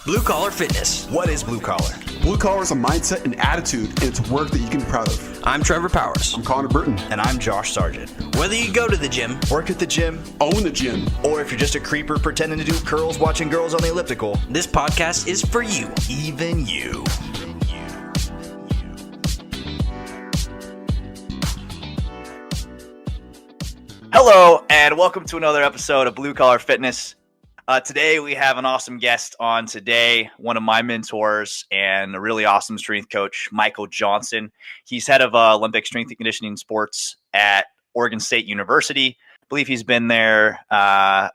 Blue Collar Fitness. What is blue collar? Blue collar is a mindset and attitude, and it's work that you can be proud of. I'm Trevor Powers. I'm Connor Burton. And I'm Josh Sargent. Whether you go to the gym, Work at the gym, Own the gym. or if you're just a creeper pretending to do curls watching girls on the elliptical, this podcast is for you. even you. Hello, and welcome to another episode of Blue Collar Fitness. Today, we have an awesome guest on today, one of my mentors and a really awesome strength coach, Michael Johnson. He's head of Olympic strength and conditioning sports at Oregon State University. I believe he's been there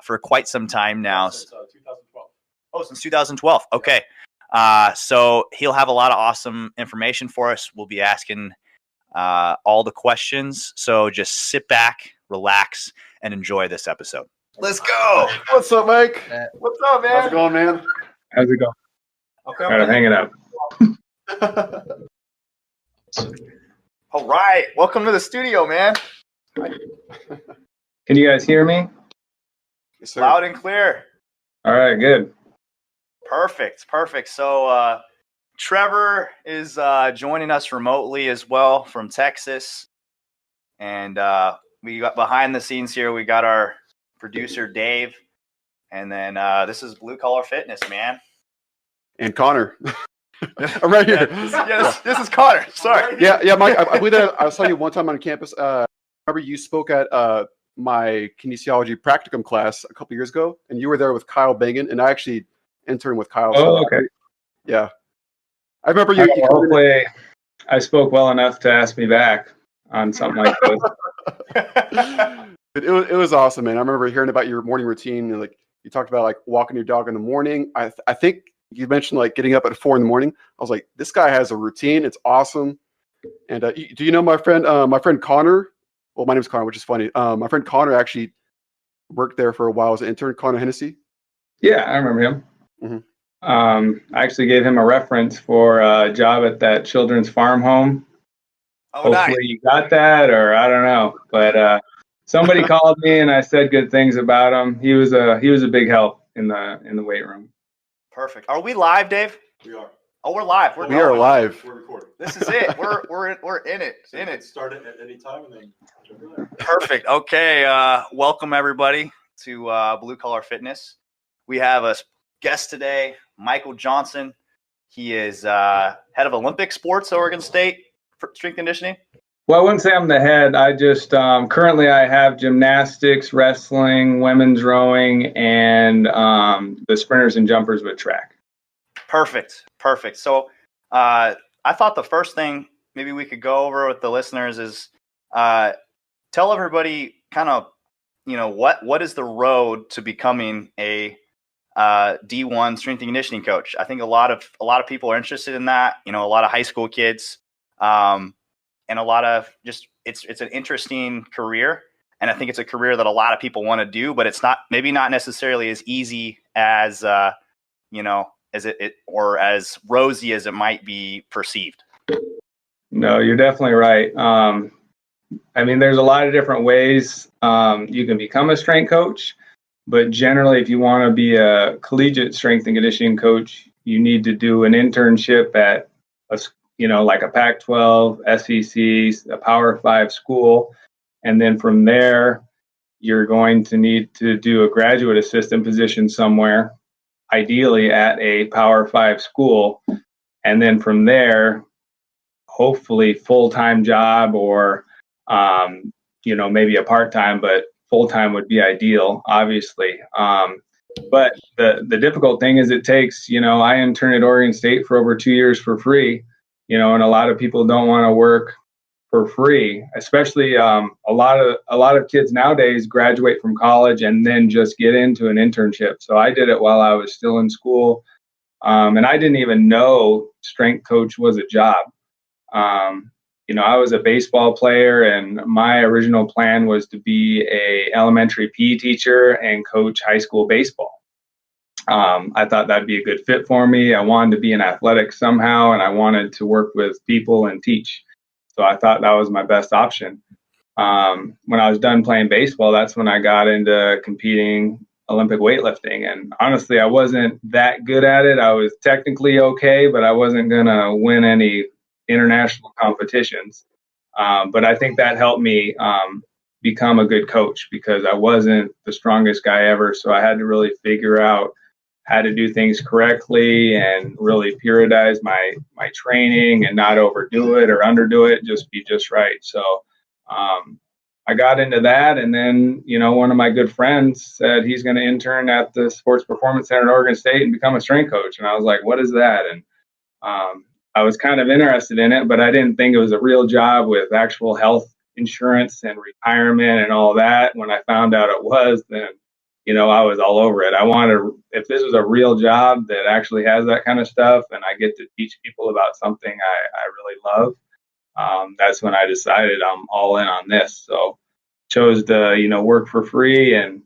for quite some time now. Since 2012. Oh, since 2012. Okay. So he'll have a lot of awesome information for us. We'll be asking all the questions. So just sit back, relax, and enjoy this episode. Let's go. What's up, Mike? What's up, man? How's it going, man? How's it going? Okay. All right, hang it up. All right. Welcome to the studio, man. Can you guys hear me? Yes, sir. Loud and clear. All right, good. Perfect. So Trevor is joining us remotely as well from Texas. And we got behind the scenes here, we got our producer, Dave. And then this is Blue Collar Fitness, man. And Connor. I'm right here. This is Connor. Sorry. Yeah, Mike. I believe that I saw you one time on campus. Remember you spoke at my kinesiology practicum class a couple years ago, and you were there with Kyle Bangan, and I actually interned with Kyle. Oh, okay. Yeah. I remember you. Hopefully, I spoke well enough to ask me back on something like this. It was awesome, man. I remember hearing about your morning routine, and like you talked about like walking your dog in the morning. I think you mentioned like getting up at 4 a.m. I was like, this guy has a routine. It's awesome. And do you know my friend Connor? Well, my name's Connor, which is funny. My friend Connor actually worked there for a while as an intern. Connor Hennessy. Yeah, I remember him. Mm-hmm. I actually gave him a reference for a job at that children's farm home. Oh, Hopefully nice. you got that, or I don't know. But somebody called me and I said good things about him. He was a big help in the weight room. Perfect. Are we live, Dave? We are. Oh, we're live. We are live. We're recording. This is it. We're in it. So you can start it at any time and then jump in there. Perfect. Okay. Welcome everybody to Blue Collar Fitness. We have a guest today, Michael Johnson. He is head of Olympic sports at Oregon State for strength conditioning. Well, I wouldn't say I'm the head. I just currently I have gymnastics, wrestling, women's rowing, and the sprinters and jumpers with track. Perfect. So I thought the first thing maybe we could go over with the listeners is tell everybody kind of, what is the road to becoming a D1 strength and conditioning coach. I think a lot of people are interested in that. A lot of high school kids, and a lot of just it's an interesting career, and I think it's a career that a lot of people want to do, but it's not necessarily as easy as as it or as rosy as it might be perceived. No, you're definitely right. There's a lot of different ways you can become a strength coach. But generally, if you want to be a collegiate strength and conditioning coach, you need to do an internship at like a Pac-12, SEC, a Power 5 school. And then from there, you're going to need to do a graduate assistant position somewhere, ideally at a Power 5 school. And then from there, hopefully full-time job or, maybe a part-time, but full-time would be ideal, obviously. But the difficult thing is it takes, I interned at Oregon State for over 2 years for free, and a lot of people don't want to work for free, especially a lot of kids nowadays graduate from college and then just get into an internship. So I did it while I was still in school. And I didn't even know strength coach was a job. I was a baseball player, and my original plan was to be a elementary PE teacher and coach high school baseball. I thought that'd be a good fit for me. I wanted to be in athletics somehow, and I wanted to work with people and teach. So I thought that was my best option. When I was done playing baseball, that's when I got into competing Olympic weightlifting. And honestly, I wasn't that good at it. I was technically okay, but I wasn't going to win any international competitions. But I think that helped me become a good coach, because I wasn't the strongest guy ever. So I had to really figure out how to do things correctly and really periodize my training and not overdo it or underdo it, just be just right. So I got into that, and then, one of my good friends said he's going to intern at the Sports Performance Center at Oregon State and become a strength coach. And I was like, what is that? And I was kind of interested in it, but I didn't think it was a real job with actual health insurance and retirement and all that. When I found out it was, then, I was all over it. I wanted, if this was a real job that actually has that kind of stuff and I get to teach people about something I really love, that's when I decided I'm all in on this. So chose to, work for free and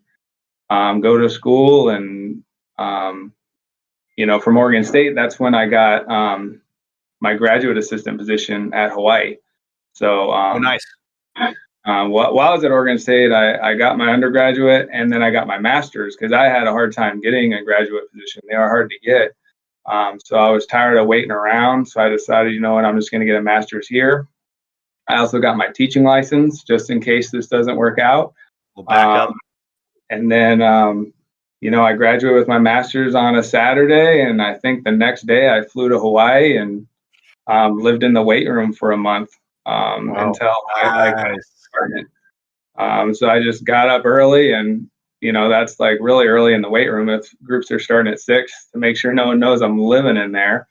go to school. And, from Oregon State, that's when I got my graduate assistant position at Hawaii. So nice. While I was at Oregon State, I got my undergraduate, and then I got my master's, because I had a hard time getting a graduate position. They are hard to get. So I was tired of waiting around. So I decided, I'm just going to get a master's here. I also got my teaching license just in case this doesn't work out. We'll back up. And then, I graduated with my master's on a Saturday, and I think the next day I flew to Hawaii and lived in the weight room for a month until I got started. So I just got up early, and that's like really early in the weight room if groups are starting at 6, to make sure no one knows I'm living in there.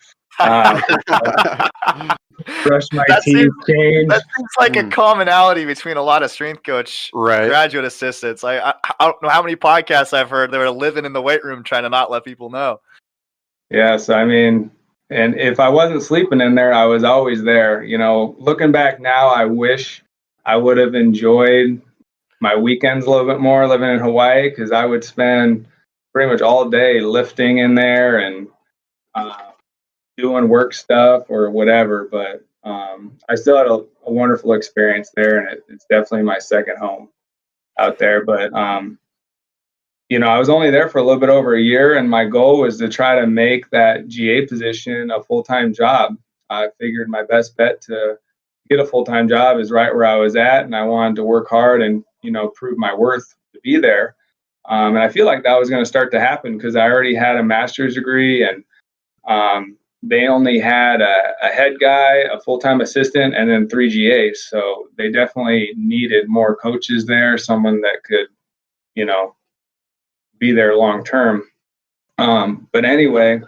Brush my teeth, change. That seems like a commonality between a lot of strength coach graduate assistants. I don't know how many podcasts I've heard they were living in the weight room trying to not let people know. Yes, I mean, and if I wasn't sleeping in there, I was always there. Looking back now, I wish I would have enjoyed my weekends a little bit more living in Hawaii, because I would spend pretty much all day lifting in there and doing work stuff or whatever. But I still had a wonderful experience there, and it's definitely my second home out there. But I was only there for a little bit over a year, and my goal was to try to make that GA position a full-time job. I figured my best bet to get a full-time job is right where I was at, and I wanted to work hard and, prove my worth to be there. And I feel like that was going to start to happen, because I already had a master's degree, and they only had a head guy, a full-time assistant, and then 3 GAs. So they definitely needed more coaches there, someone that could, be there long term. But anyway,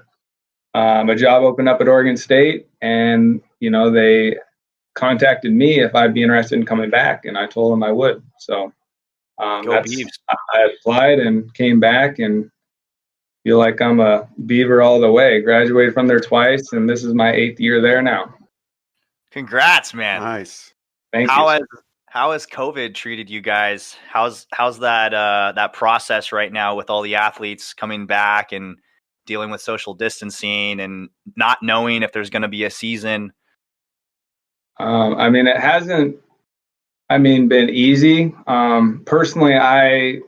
a job opened up at Oregon State, and they contacted me if I'd be interested in coming back, and I told them I would. So I applied and came back, and feel like I'm a Beaver all the way. Graduated from there twice, and this is my 8th year there now. Congrats, man. Nice. Thank you. How has COVID treated you guys? How's that process right now with all the athletes coming back and dealing with social distancing and not knowing if there's going to be a season? It hasn't, been easy. Personally, I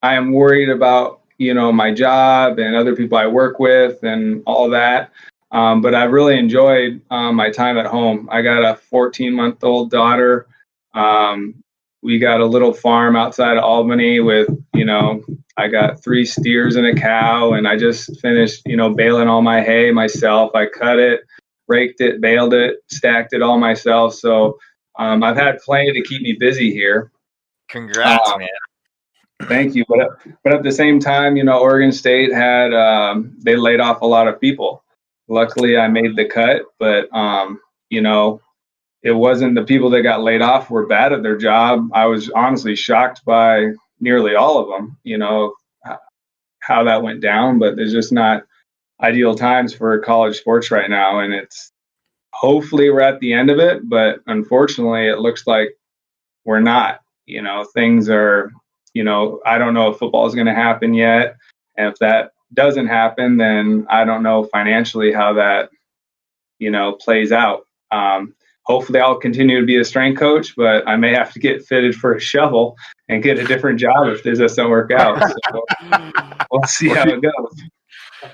am worried about, my job and other people I work with and all that. But I've really enjoyed my time at home. I got a 14-month-old daughter. We got a little farm outside of Albany with, I got 3 steers and a cow, and I just finished, baling all my hay myself. I cut it, raked it, baled it, stacked it all myself. So I've had plenty to keep me busy here. Congrats, man. Thank you. But at the same time, Oregon State had, they laid off a lot of people. Luckily, I made the cut, but, it wasn't the people that got laid off were bad at their job. I was honestly shocked by nearly all of them, how that went down, but there's just not ideal times for college sports right now. And it's hopefully we're at the end of it, but unfortunately it looks like we're not. Things are, I don't know if football is going to happen yet. And if that doesn't happen, then I don't know financially how that, plays out. hopefully I'll continue to be a strength coach, but I may have to get fitted for a shovel and get a different job if this doesn't work out. So we'll see how it goes.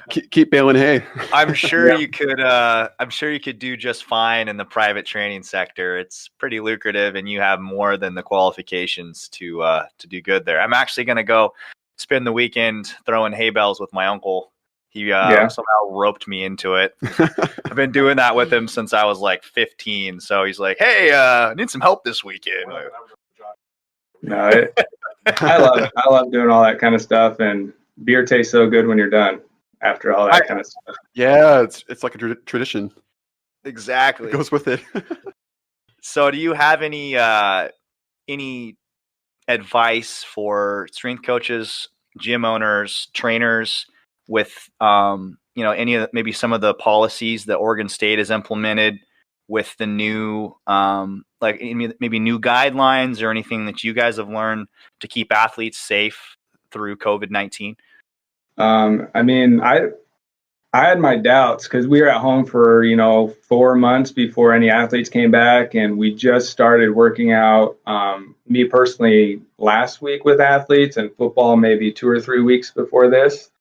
Keep baling hay. I'm sure you could. I'm sure you could do just fine in the private training sector. It's pretty lucrative, and you have more than the qualifications to do good there. I'm actually going to go spend the weekend throwing hay bales with my uncle. He somehow roped me into it. I've been doing that with him since I was like 15. So he's like, "Hey, I need some help this weekend." No, I love it. I love doing all that kind of stuff, and beer tastes so good when you're done after all that kind of stuff. Yeah, it's like a tradition. Exactly. It goes with it. So do you have any advice for strength coaches, gym owners, trainers with any of maybe some of the policies that Oregon State has implemented with the new maybe new guidelines or anything that you guys have learned to keep athletes safe through COVID-19? I mean, I had my doubts because we were at home for 4 months before any athletes came back, and we just started working out. Me personally, last week with athletes, and football maybe 2 or 3 weeks before this.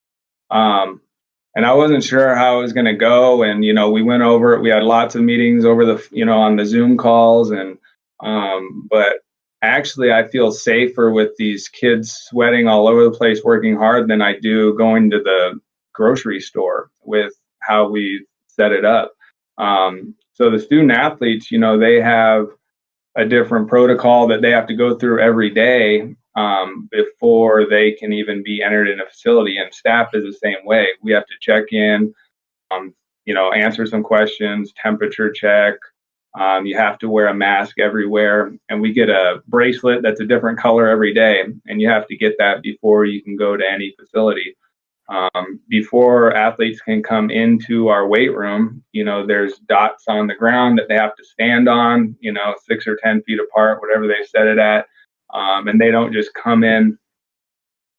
And I wasn't sure how it was going to go. And, we went over it. We had lots of meetings over on the Zoom calls. And, but actually I feel safer with these kids sweating all over the place, working hard than I do going to the grocery store with how we set it up. So the student athletes, they have a different protocol that they have to go through every day before they can even be entered in a facility, and staff is the same way. We have to check in, answer some questions, temperature check. You have to wear a mask everywhere, and we get a bracelet that's a different color every day, and you have to get that before you can go to any facility. Before athletes can come into our weight room, there's dots on the ground that they have to stand on, 6 or 10 feet apart, whatever they set it at. And they don't just come in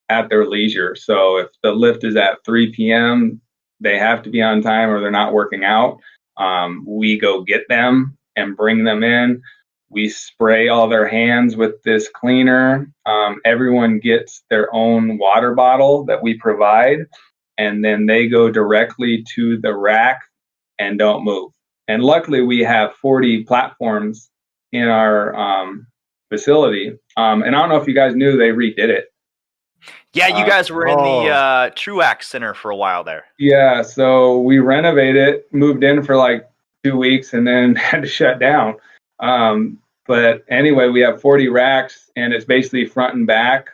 at their leisure. So if the lift is at 3 p.m., they have to be on time or they're not working out. We go get them and bring them in. We spray all their hands with this cleaner. Everyone gets their own water bottle that we provide, and then they go directly to the rack and don't move. And luckily, we have 40 platforms in our facility. And I don't know if you guys knew they redid it. Yeah, you guys were in the Truax Center for a while there. Yeah, so we renovated, moved in for like 2 weeks, and then had to shut down. But anyway, we have 40 racks, and it's basically front and back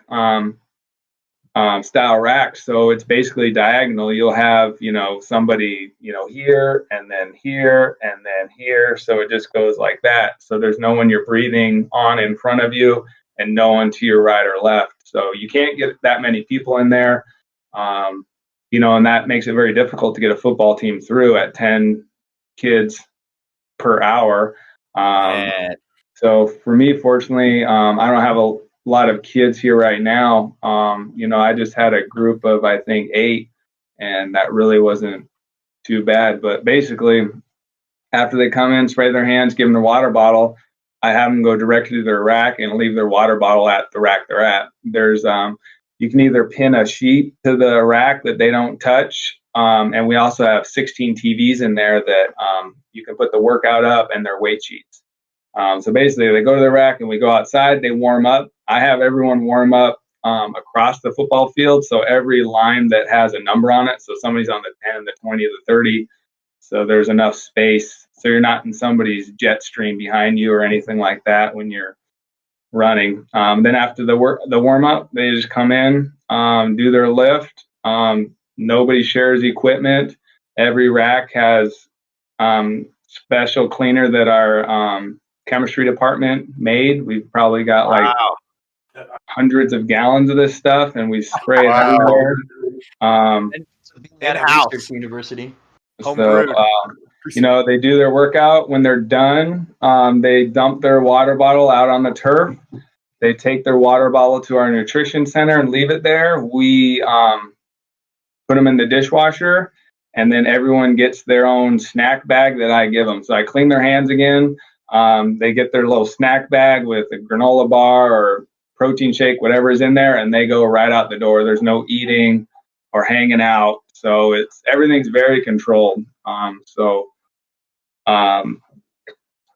style racks. So it's basically diagonal. You'll have, somebody, here, and then here, and then here. So it just goes like that. So there's no one you're breathing on in front of you and no one to your right or left. So you can't get that many people in there. And that makes it very difficult to get a football team through at 10 kids per hour. So for me, fortunately, I don't have a lot of kids here right now. I just had a group of, I think, 8, and that really wasn't too bad. But basically, after they come in, spray their hands, give them their water bottle, I have them go directly to their rack and leave their water bottle at the rack they're at. There's, you can either pin a sheet to the rack that they don't touch, and we also have 16 TVs in there that you can put the workout up and their weight sheets. So basically, they go to the rack and we go outside, they warm up. I have everyone warm up across the football field. So every line that has a number on it. So somebody's on the 10, the 20, the 30. So there's enough space. So you're not in somebody's jet stream behind you or anything like that when you're running. Then after the warm up, they just come in, do their lift. Nobody shares equipment. Every rack has special cleaner that our chemistry department made. We've probably got hundreds of gallons of this stuff, and we spray it everywhere. In-house. Research University. So, they do their workout. When they're done, they dump their water bottle out on the turf. They take their water bottle to our nutrition center and leave it there. We put them in the dishwasher, and then everyone gets their own snack bag that I give them. So I clean their hands again. They get their little snack bag with a granola bar or protein shake, whatever is in there, and they go right out the door. There's no eating or hanging out. So everything's very controlled.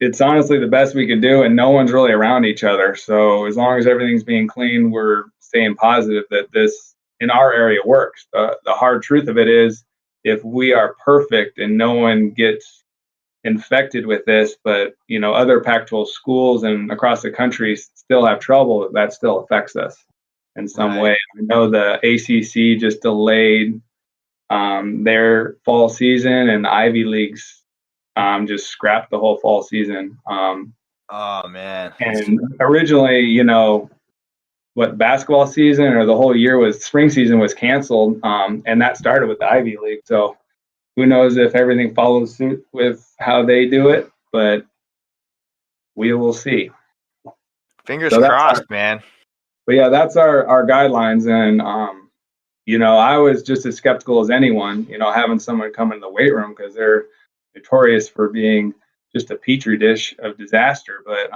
It's honestly the best we could do, and no one's really around each other. So as long as everything's being clean, we're staying positive that this in our area works. The hard truth of it is, if we are perfect and no one gets infected with this, but other Pac-12 schools and across the country still have trouble, that still affects us in some way. I know the ACC just delayed their fall season, and the Ivy Leagues just scrapped the whole fall season. Oh man! And originally, basketball season or the whole year spring season was canceled, and that started with the Ivy League. So who knows if everything follows suit with how they do it, but we will see. Fingers crossed, man. But yeah, that's our guidelines. And, I was just as skeptical as anyone, having someone come in the weight room, because they're notorious for being just a petri dish of disaster. But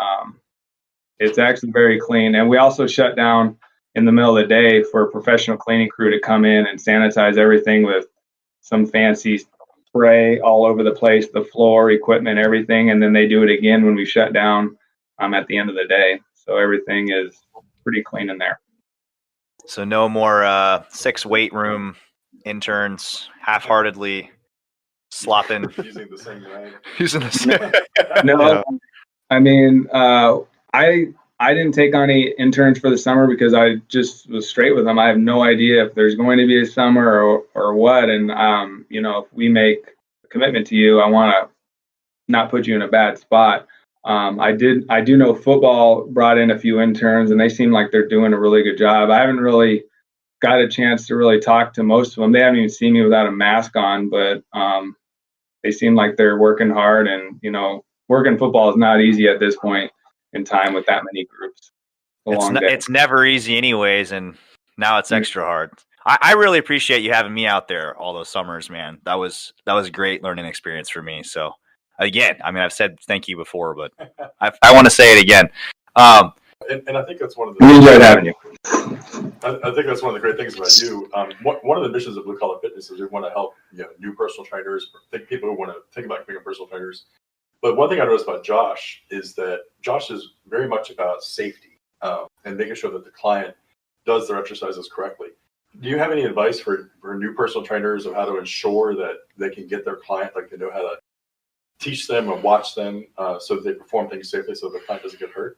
it's actually very clean. And we also shut down in the middle of the day for a professional cleaning crew to come in and sanitize everything with some fancy spray all over the place, the floor, equipment, everything. And then they do it again when we shut down at the end of the day. So everything is pretty clean in there. So no more 6 weight room interns half-heartedly slopping. Using the same bag. Using the same. No, I mean, I didn't take on any interns for the summer because I just was straight with them. I have no idea if there's going to be a summer or what. And, if we make a commitment to you, I want to not put you in a bad spot. I do know football brought in a few interns, and they seem like they're doing a really good job. I haven't really got a chance to really talk to most of them. They haven't even seen me without a mask on, but they seem like they're working hard. And, working football is not easy at this point in time with that many groups. It's never easy anyways, and now it's extra hard. I really appreciate you having me out there all those summers, man. That was a great learning experience for me. So again, I mean, I've said thank you before, but I want to say it again. And I think that's one of the. We enjoyed having you. I think that's one of the great things about you. One of the missions of Blue Collar Fitness is we want to help new personal trainers, people who want to think about becoming personal trainers. But one thing I noticed about Josh is that Josh is very much about safety and making sure that the client does their exercises correctly. Do you have any advice for new personal trainers of how to ensure that they can get their client, like they know how to teach them and watch them so that they perform things safely so the client doesn't get hurt?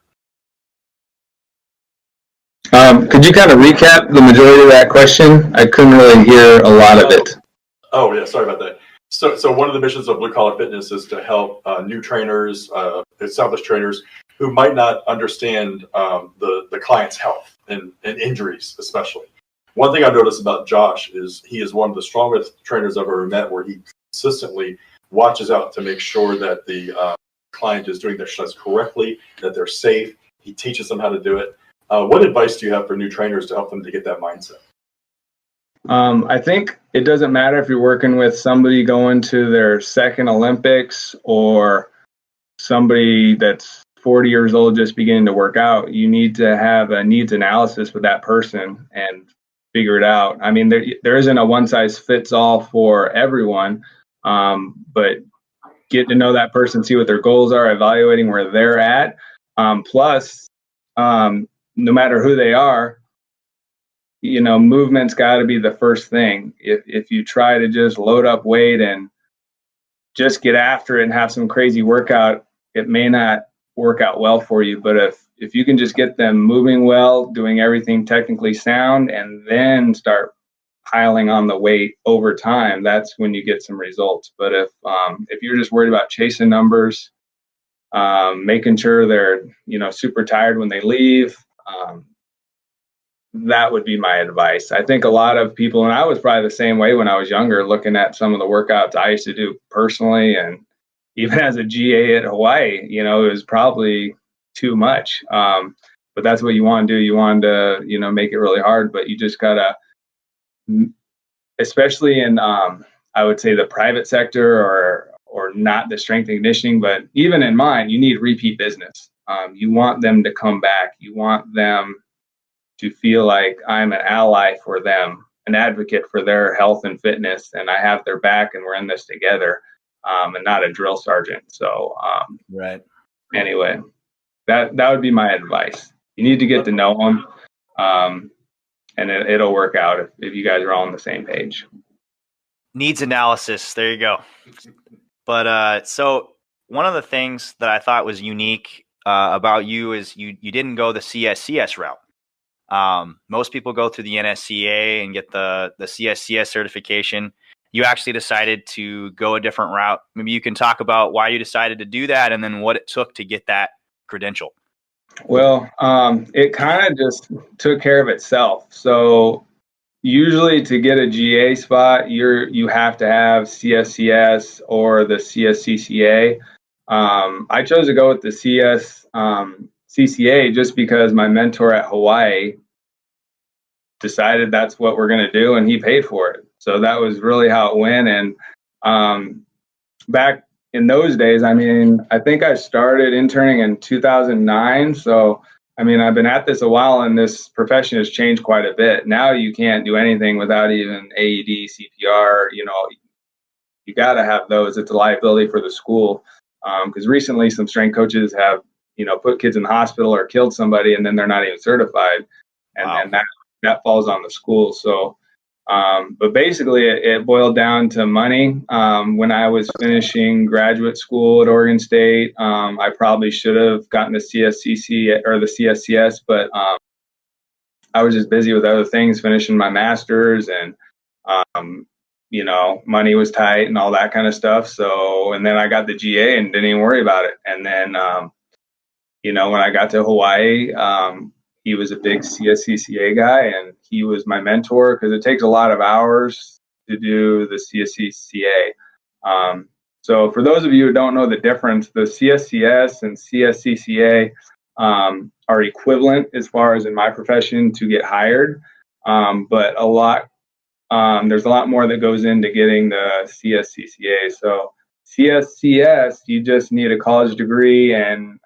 Could you kind of recap the majority of that question? I couldn't really hear a lot of it. Oh, yeah, sorry about that. So one of the missions of Blue Collar Fitness is to help new trainers, established trainers who might not understand the client's health and injuries, especially. One thing I noticed about Josh is he is one of the strongest trainers I've ever met, where he consistently watches out to make sure that the client is doing their exercise correctly, that they're safe. He teaches them how to do it. What advice do you have for new trainers to help them to get that mindset? I think it doesn't matter if you're working with somebody going to their second Olympics or somebody that's 40 years old just beginning to work out. You need to have a needs analysis with that person and figure it out. I mean, there isn't a one size fits all for everyone, but get to know that person, see what their goals are, evaluating where they're at. Plus, no matter who they are, movement's got to be the first thing. If you try to just load up weight and just get after it and have some crazy workout, it may not work out well for you. But if you can just get them moving well, doing everything technically sound, and then start piling on the weight over time, that's when you get some results. But if you're just worried about chasing numbers, making sure they're super tired when they leave, that would be my advice. I think a lot of people, and I was probably the same way when I was younger, looking at some of the workouts I used to do personally, and even as a GA at Hawaii, it was probably too much. But that's what you want to do. You want to, make it really hard, but you just gotta, especially in, I would say the private sector or not the strength and conditioning, but even in mine, you need repeat business. You want them to come back. You want them to feel like I'm an ally for them, an advocate for their health and fitness, and I have their back and we're in this together, and not a drill sergeant. So Right. anyway, that would be my advice. You need to get to know them, and it'll work out if you guys are all on the same page. Needs analysis. There you go. But so one of the things that I thought was unique about you is you didn't go the CSCS route. Most people go through the NSCA and get the CSCS certification. You actually decided to go a different route. Maybe you can talk about why you decided to do that and then what it took to get that credential. Well, it kind of just took care of itself. So usually to get a GA spot, you have to have CSCS or the CSCCA. I chose to go with the CSCCA just because my mentor at Hawaii decided that's what we're going to do, and he paid for it. So that was really how it went. And back in those days, I mean, I think I started interning in 2009. So, I mean, I've been at this a while, and this profession has changed quite a bit. Now you can't do anything without even AED, CPR. You know, you got to have those. It's a liability for the school. Because recently some strength coaches have, you know, put kids in the hospital or killed somebody, and then they're not even certified. And Wow. then that falls on the school. So, but basically it boiled down to money. When I was finishing graduate school at Oregon State, I probably should have gotten the CSCC or the CSCS, but I was just busy with other things, finishing my master's, and you know, money was tight and all that kind of stuff. So, and then I got the GA and didn't even worry about it. And then, you know, when I got to Hawaii, he was a big CSCCA guy, and he was my mentor because it takes a lot of hours to do the CSCCA. So for those of you who don't know the difference, the CSCS and CSCCA are equivalent as far as in my profession to get hired, but there's a lot more that goes into getting the CSCCA. So CSCS, you just need a college degree, and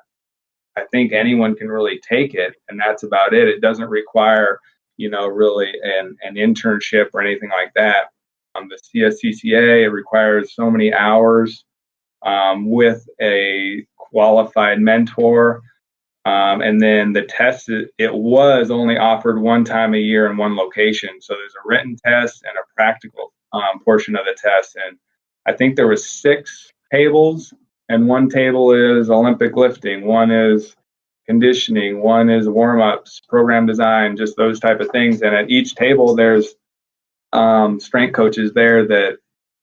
I think anyone can really take it, and that's about it. It doesn't require, you know, really an internship or anything like that. The CSCCA, it requires so many hours with a qualified mentor. And then the test, it was only offered one time a year in one location. So there's a written test and a practical portion of the test. And I think there was 6 tables, and one table is Olympic lifting, one is conditioning, one is warm-ups, program design, just those type of things. And at each table, there's strength coaches there that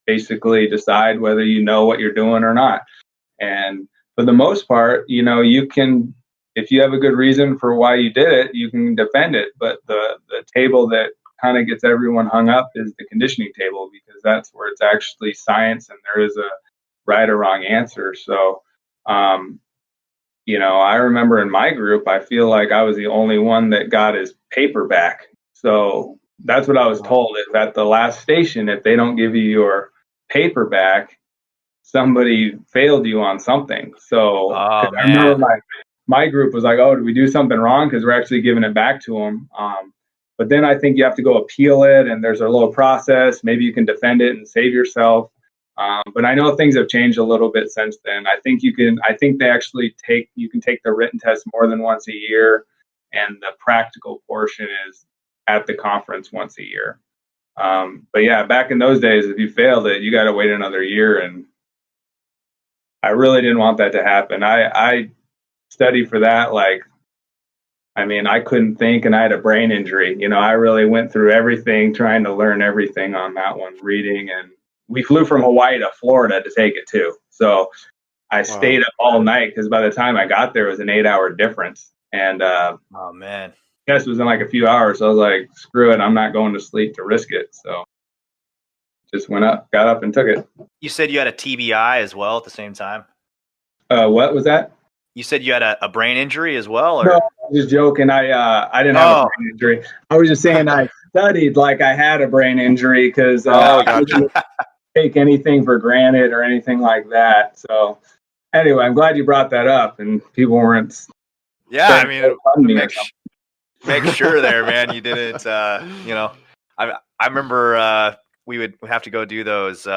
basically decide whether you know what you're doing or not. And for the most part, you know, you can, if you have a good reason for why you did it, you can defend it. But the table that kind of gets everyone hung up is the conditioning table, because that's where it's actually science and there is a right or wrong answer. So, you know, I remember in my group, I feel like I was the only one that got his paper back. So that's what I was told, is at the last station, if they don't give you your paper back, somebody failed you on something. So I remember my group was like, oh, did we do something wrong? Because we're actually giving it back to them. But then I think you have to go appeal it, and there's a little process. Maybe you can defend it and save yourself. But I know things have changed a little bit since then. I think you can take the written test more than once a year, and the practical portion is at the conference once a year. But yeah, back in those days, if you failed it, you got to wait another year. And I really didn't want that to happen. I studied for that. I couldn't think, and I had a brain injury. You know, I really went through everything, trying to learn everything on that one, reading. And we flew from Hawaii to Florida to take it too. So I stayed up all night, because by the time I got there, it was an 8-hour difference. And oh man, test was in like a few hours. So I was like, screw it, I'm not going to sleep to risk it. So just got up and took it. You said you had a TBI as well at the same time? What was that? You said you had a brain injury as well? Or? No, I was just joking. I didn't have a brain injury. I was just saying I studied like I had a brain injury, because take anything for granted or anything like that. So anyway, I'm glad you brought that up and people weren't. Yeah, I mean, or make sure there, man, you didn't. I remember we would have to go do those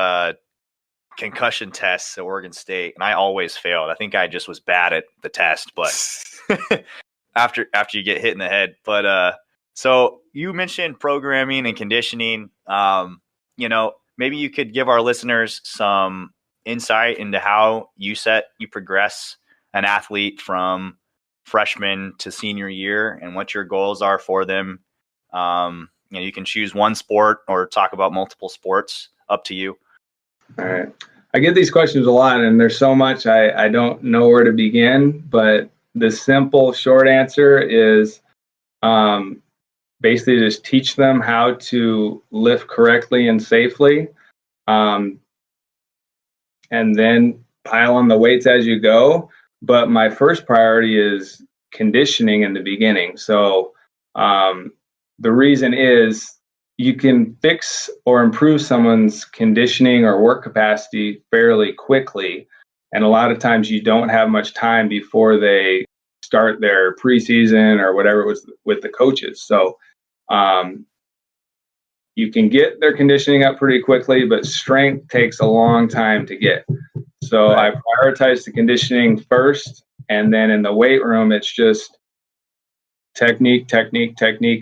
concussion tests at Oregon State, and I always failed. I think I just was bad at the test, but after you get hit in the head. But so you mentioned programming and conditioning. Maybe you could give our listeners some insight into how you progress an athlete from freshman to senior year and what your goals are for them. You can choose one sport or talk about multiple sports, up to you. All right. I get these questions a lot, and there's so much I don't know where to begin, but the simple short answer is basically just teach them how to lift correctly and safely, and then pile on the weights as you go. But my first priority is conditioning in the beginning. So the reason is you can fix or improve someone's conditioning or work capacity fairly quickly. And a lot of times you don't have much time before they start their preseason or whatever it was with the coaches. So you can get their conditioning up pretty quickly, but strength takes a long time to get. So I prioritize the conditioning first. And then in the weight room, it's just technique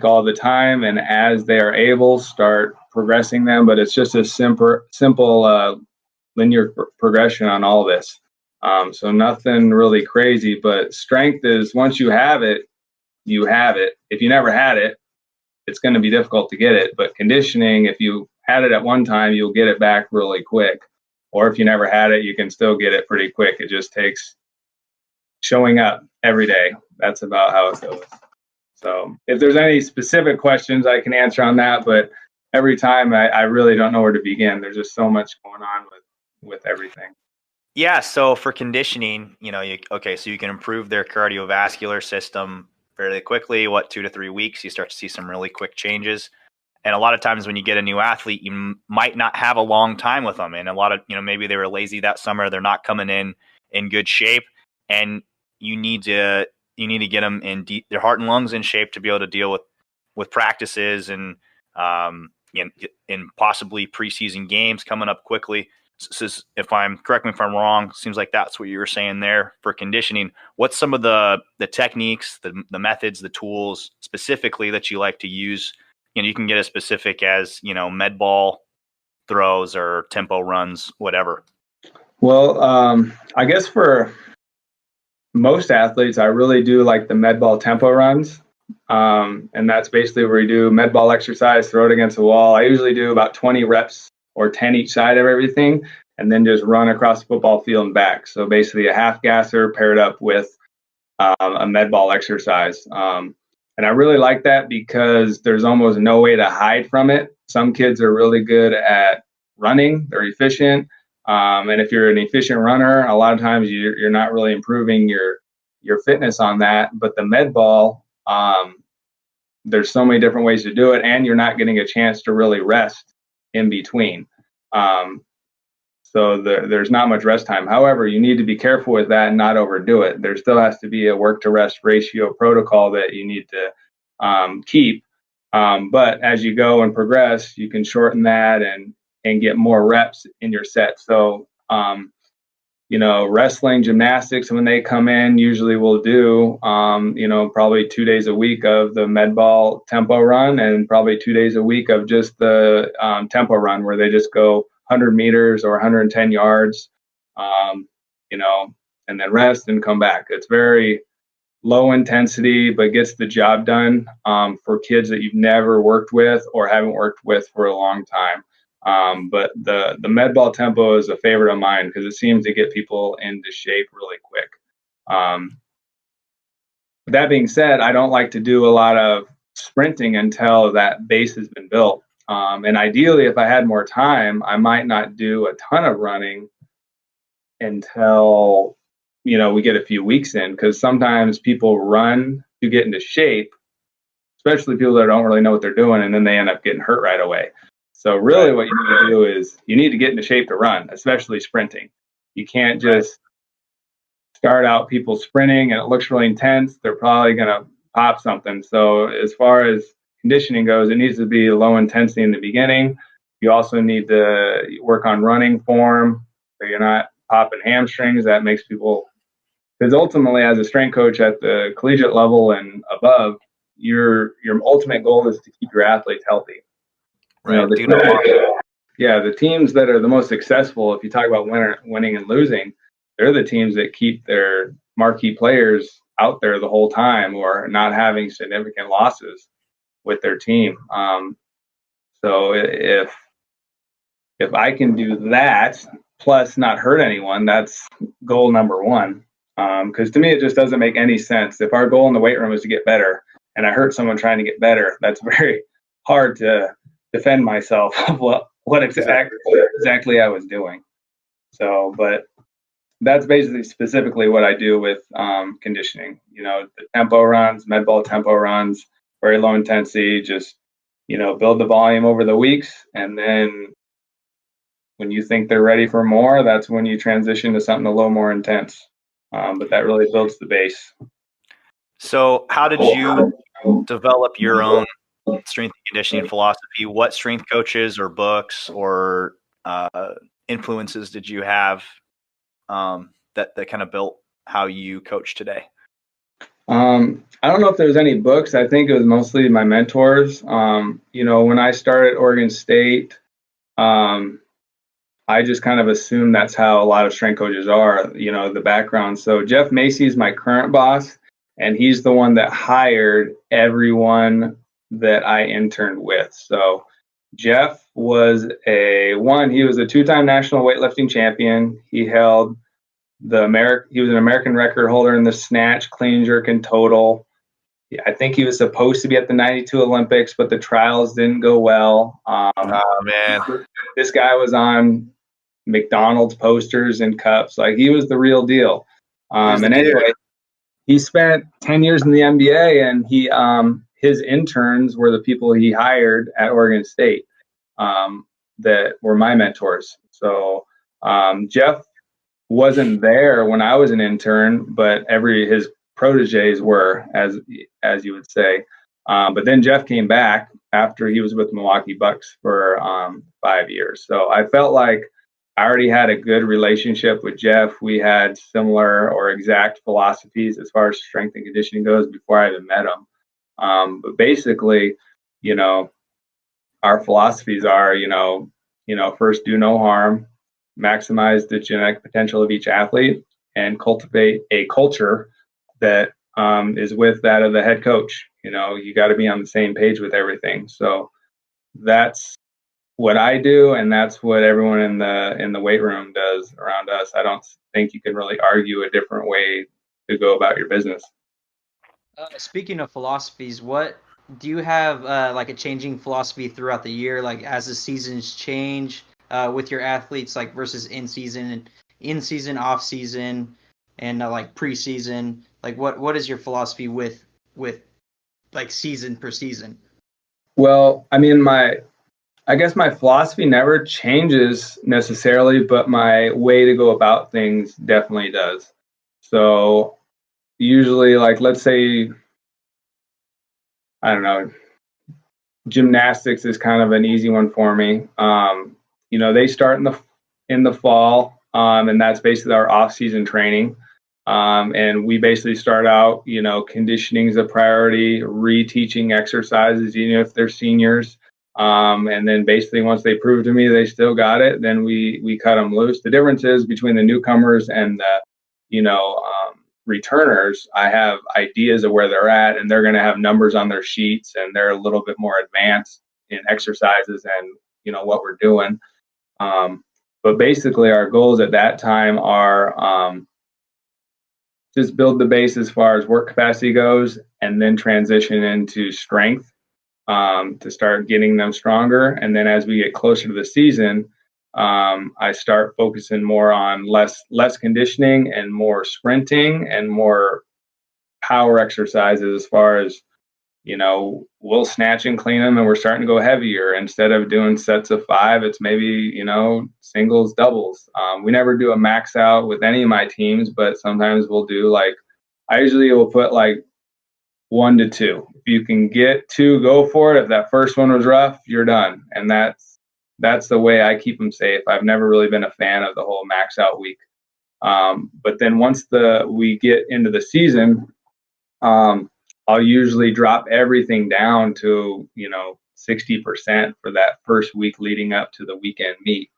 all the time. And as they are able, start progressing them. But it's just a simple linear progression on all this. So nothing really crazy, but strength is once you have it, you have it. If you never had it, it's going to be difficult to get it. But conditioning, if you had it at one time, you'll get it back really quick. Or if you never had it, you can still get it pretty quick. It just takes showing up every day. That's about how it goes. So if there's any specific questions, I can answer on that. But every time I really don't know where to begin. There's just so much going on with everything. Yeah. So for conditioning, so you can improve their cardiovascular system fairly quickly. 2 to 3 weeks, you start to see some really quick changes. And a lot of times when you get a new athlete, you might not have a long time with them. And a lot of, maybe they were lazy that summer. They're not coming in good shape. And you need to get them in their heart and lungs in shape to be able to deal with practices and possibly preseason games coming up quickly. So correct me if I'm wrong, seems like that's what you were saying there for conditioning. What's some of the techniques, the methods, the tools specifically that you like to use? You can get as specific as, med ball throws or tempo runs, whatever. Well, I guess for most athletes, I really do like the med ball tempo runs. And that's basically where you do med ball exercise, throw it against the wall. I usually do about 20 reps or 10 each side of everything, and then just run across the football field and back. So basically a half gasser paired up with a med ball exercise. And I really like that because there's almost no way to hide from it. Some kids are really good at running. They're efficient. And if you're an efficient runner, a lot of times you're not really improving your fitness on that. But the med ball, there's so many different ways to do it, and you're not getting a chance to really rest in between. So there's not much rest time. However, you need to be careful with that and not overdo it. There still has to be a work to rest ratio protocol that you need to keep. But as you go and progress, you can shorten that and get more reps in your set. So, wrestling, gymnastics, when they come in, usually we'll do, probably 2 days a week of the med ball tempo run and probably 2 days a week of just the tempo run where they just go 100 meters or 110 yards, and then rest and come back. It's very low intensity, but gets the job done for kids that you've never worked with or haven't worked with for a long time. But the med ball tempo is a favorite of mine because it seems to get people into shape really quick. That being said, I don't like to do a lot of sprinting until that base has been built. And ideally, if I had more time, I might not do a ton of running until, we get a few weeks in, because sometimes people run to get into shape, especially people that don't really know what they're doing, and then they end up getting hurt right away. So really what you need to do is you need to get into shape to run, especially sprinting. You can't just start out people sprinting and it looks really intense. They're probably going to pop something. So as far as conditioning goes, it needs to be low intensity in the beginning. You also need to work on running form so you're not popping hamstrings. That makes people, because ultimately as a strength coach at the collegiate level and above, your ultimate goal is to keep your athletes healthy. Right. The teams that are the most successful, if you talk about winning and losing, they're the teams that keep their marquee players out there the whole time or not having significant losses with their team. So if I can do that, plus not hurt anyone, that's goal number one. Because to me, it just doesn't make any sense. If our goal in the weight room is to get better and I hurt someone trying to get better, that's very hard to defend myself of what exactly I was doing. So, but that's basically specifically what I do with conditioning. The tempo runs, med ball tempo runs, very low intensity, just, build the volume over the weeks. And then when you think they're ready for more, that's when you transition to something a little more intense. But that really builds the base. So how did you develop your own strength and conditioning philosophy? What strength coaches or books or influences did you have that kind of built how you coach today? I don't know if there's any books. I think it was mostly my mentors. When I started at Oregon State, I just kind of assumed that's how a lot of strength coaches are, the background. So Jeff Macy is my current boss, and he's the one that hired everyone that I interned with. So Jeff was he was a 2-time national weightlifting champion. He held he was an American record holder in the snatch, clean, jerk, and total. I think he was supposed to be at the 92 Olympics, but the trials didn't go well. Oh, man. This guy was on McDonald's posters and cups. Like, he was the real deal. And anyway, he spent 10 years in the NBA, and his interns were the people he hired at Oregon State that were my mentors. So Jeff wasn't there when I was an intern, but his proteges were, as you would say. But then Jeff came back after he was with Milwaukee Bucks for 5 years. So I felt like I already had a good relationship with Jeff. We had similar or exact philosophies as far as strength and conditioning goes before I even met him. But basically, our philosophies are, first, do no harm, maximize the genetic potential of each athlete, and cultivate a culture that is with that of the head coach. You got to be on the same page with everything. So that's what I do, and that's what everyone in the weight room does around us. I don't think you can really argue a different way to go about your business. Speaking of philosophies, what do you have like a changing philosophy throughout the year, like as the seasons change with your athletes, like versus in season, off season, and like preseason? Like what is your philosophy with like season per season? Well, I mean, I guess my philosophy never changes necessarily, but my way to go about things definitely does. So usually, like, let's say, I don't know, gymnastics is kind of an easy one for me. They start in the fall, and that's basically our off-season training. And we basically start out, conditioning is a priority, reteaching exercises, even if they're seniors. And then basically once they prove to me they still got it, then we cut them loose. The difference is between the newcomers and the, returners, I have ideas of where they're at, and they're going to have numbers on their sheets, and they're a little bit more advanced in exercises and, what we're doing. But basically our goals at that time are just build the base as far as work capacity goes, and then transition into strength to start getting them stronger. And then as we get closer to the season, I start focusing more on less conditioning and more sprinting and more power exercises as far as, we'll snatch and clean them, and we're starting to go heavier. Instead of doing sets of 5, it's maybe, singles, doubles. We never do a max out with any of my teams, but sometimes we'll do I usually will put 1 to 2. If you can get 2, go for it. If that first one was rough, you're done. And that's the way I keep them safe. I've never really been a fan of the whole max out week. But then once we get into the season, I'll usually drop everything down to 60% for that first week leading up to the weekend meet.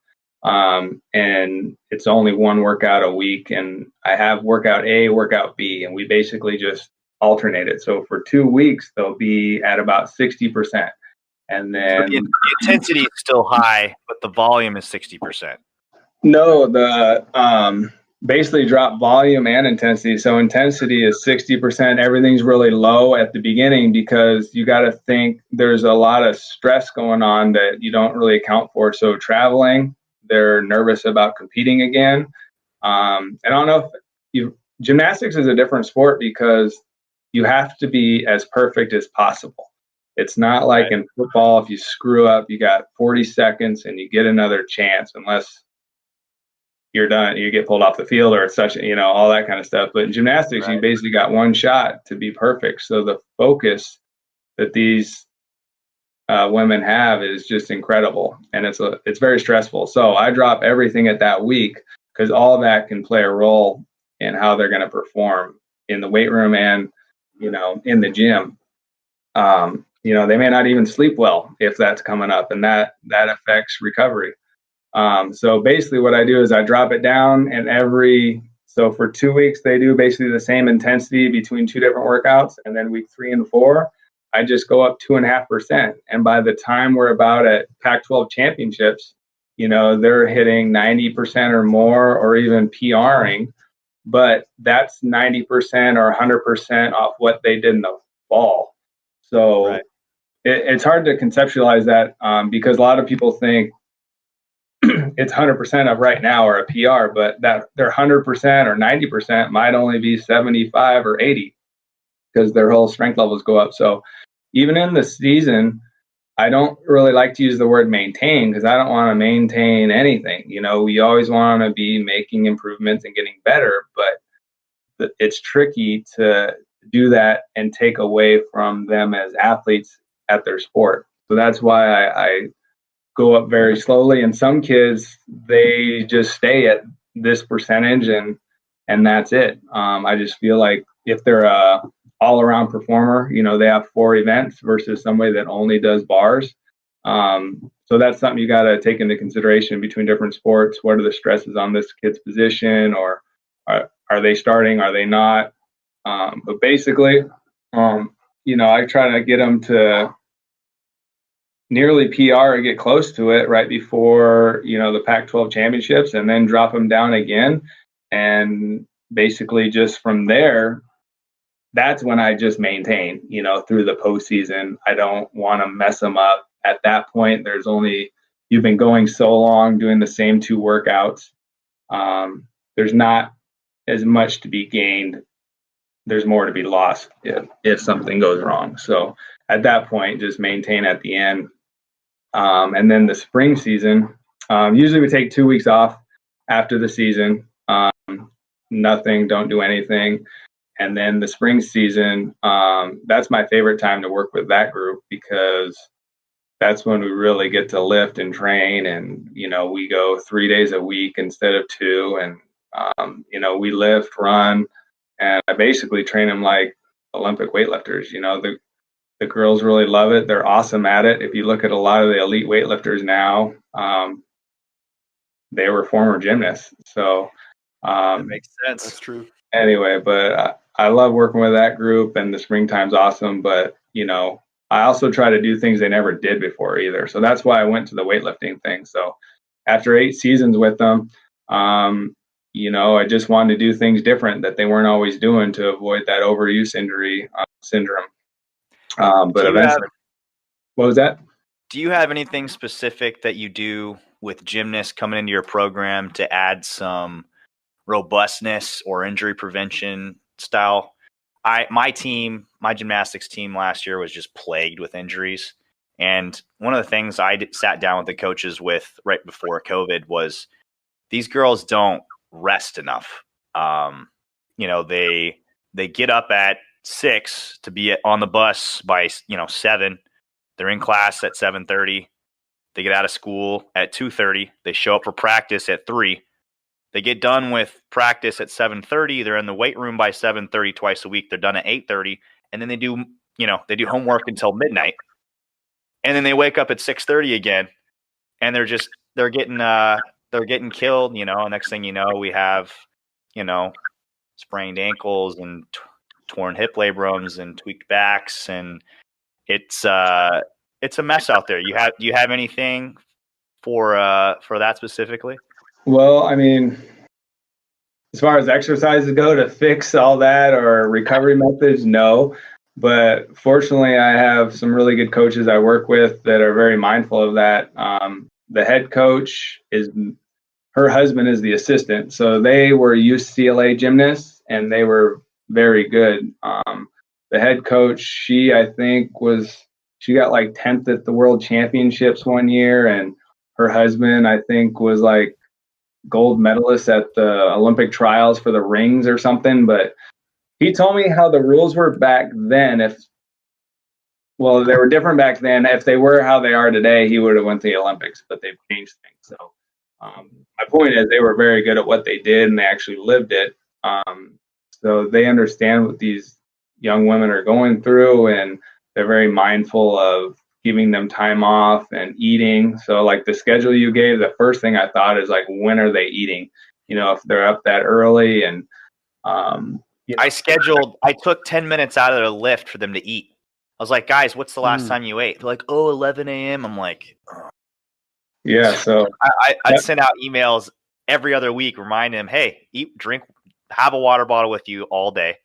And it's only 1 workout a week, and I have workout A, workout B, and we basically just alternate it. So for 2 weeks, they'll be at about 60%. And then So the intensity is still high, but the volume is 60%. No, basically drop volume and intensity. So intensity is 60%. Everything's really low at the beginning because you got to think there's a lot of stress going on that you don't really account for. So traveling, they're nervous about competing again. And I don't know if gymnastics is a different sport because you have to be as perfect as possible. It's not like in football, if you screw up, you got 40 seconds and you get another chance unless you're done, you get pulled off the field or such, all that kind of stuff. But in gymnastics, you basically got 1 shot to be perfect. So the focus that these women have is just incredible. And it's very stressful. So I drop everything at that week because all of that can play a role in how they're going to perform in the weight room and, in the gym. They may not even sleep well if that's coming up, and that affects recovery. So basically what I do is I drop it down, and so for 2 weeks, they do basically the same intensity between 2 different workouts. And then week 3 and 4, I just go up 2.5%. And by the time we're about at Pac-12 championships, they're hitting 90% or more, or even PRing, but that's 90% or 100% off what they did in the fall. So it's hard to conceptualize that because a lot of people think it's 100% of right now or a PR, but that their 100% or 90% might only be 75 or 80 because their whole strength levels go up. So even in the season, I don't really like to use the word maintain because I don't want to maintain anything. We always want to be making improvements and getting better, but it's tricky to do that and take away from them as athletes at their sport. So that's why I go up very slowly. And some kids, they just stay at this percentage and that's it. I just feel like if they're a all-around performer, they have 4 events versus somebody that only does bars. So that's something you got to take into consideration between different sports. What are the stresses on this kid's position, or are they starting? Are they not? But basically, I try to get them to nearly PR and get close to it right before, the Pac-12 championships, and then drop them down again. And basically just from there, that's when I just maintain, through the postseason. I don't want to mess them up. At that point, you've been going so long doing the same 2 workouts. There's not as much to be gained. There's more to be lost if something goes wrong. So at that point, just maintain at the end. And then the spring season, usually we take 2 weeks off after the season. Nothing, don't do anything. And then the spring season, that's my favorite time to work with that group because that's when we really get to lift and train. And, we go 3 days a week instead of 2. And, we lift, run, and I basically train them like Olympic weightlifters. The girls really love it. They're awesome at it. If you look at a lot of the elite weightlifters now, they were former gymnasts. So that makes sense. That's true. Anyway, but I love working with that group, and the springtime's awesome. But, I also try to do things they never did before either. So that's why I went to the weightlifting thing. So after 8 seasons with them, I just wanted to do things different that they weren't always doing to avoid that overuse injury syndrome. But eventually, what was that? Do you have anything specific that you do with gymnasts coming into your program to add some robustness or injury prevention style? My team my gymnastics team last year was just plagued with injuries. And one of the things I sat down with the coaches with right before COVID was these girls don't rest enough. They get up at 6 to be on the bus by 7. They're in class at 7:30. They get out of school at 2:30. They show up for practice at 3. They get done with practice at 7:30. They're in the weight room by 7:30 twice a week. They're done at 8:30, and then they do homework until midnight. And then they wake up at 6:30 again, and they're getting killed. Next thing you know, we have sprained ankles and torn hip labrums and tweaked backs, and it's a mess out there. Do you have anything for that specifically? Well, I mean, as far as exercises go to fix all that or recovery methods, no. But fortunately, I have some really good coaches I work with that are very mindful of that. The head coach her husband is the assistant. So they were UCLA gymnasts, and they were very good. The head coach, she got like 10th at the World Championships one year, and her husband, I think, was like gold medalist at the Olympic trials for the rings or something. But he told me how the rules were back then. They were different back then. If they were how they are today, he would have went to the Olympics, but they've changed things. So my point is they were very good at what they did, and they actually lived it. So they understand what these young women are going through, and they're very mindful of giving them time off and eating. So like the schedule you gave, the first thing I thought is like, when are they eating? If they're up that early. And I took 10 minutes out of their lift for them to eat. I was like, guys, what's the last time you ate? They're like, 11 a.m. I'm like, oh. Yeah. So I'd send out emails every other week, remind them, hey, eat, drink, have a water bottle with you all day,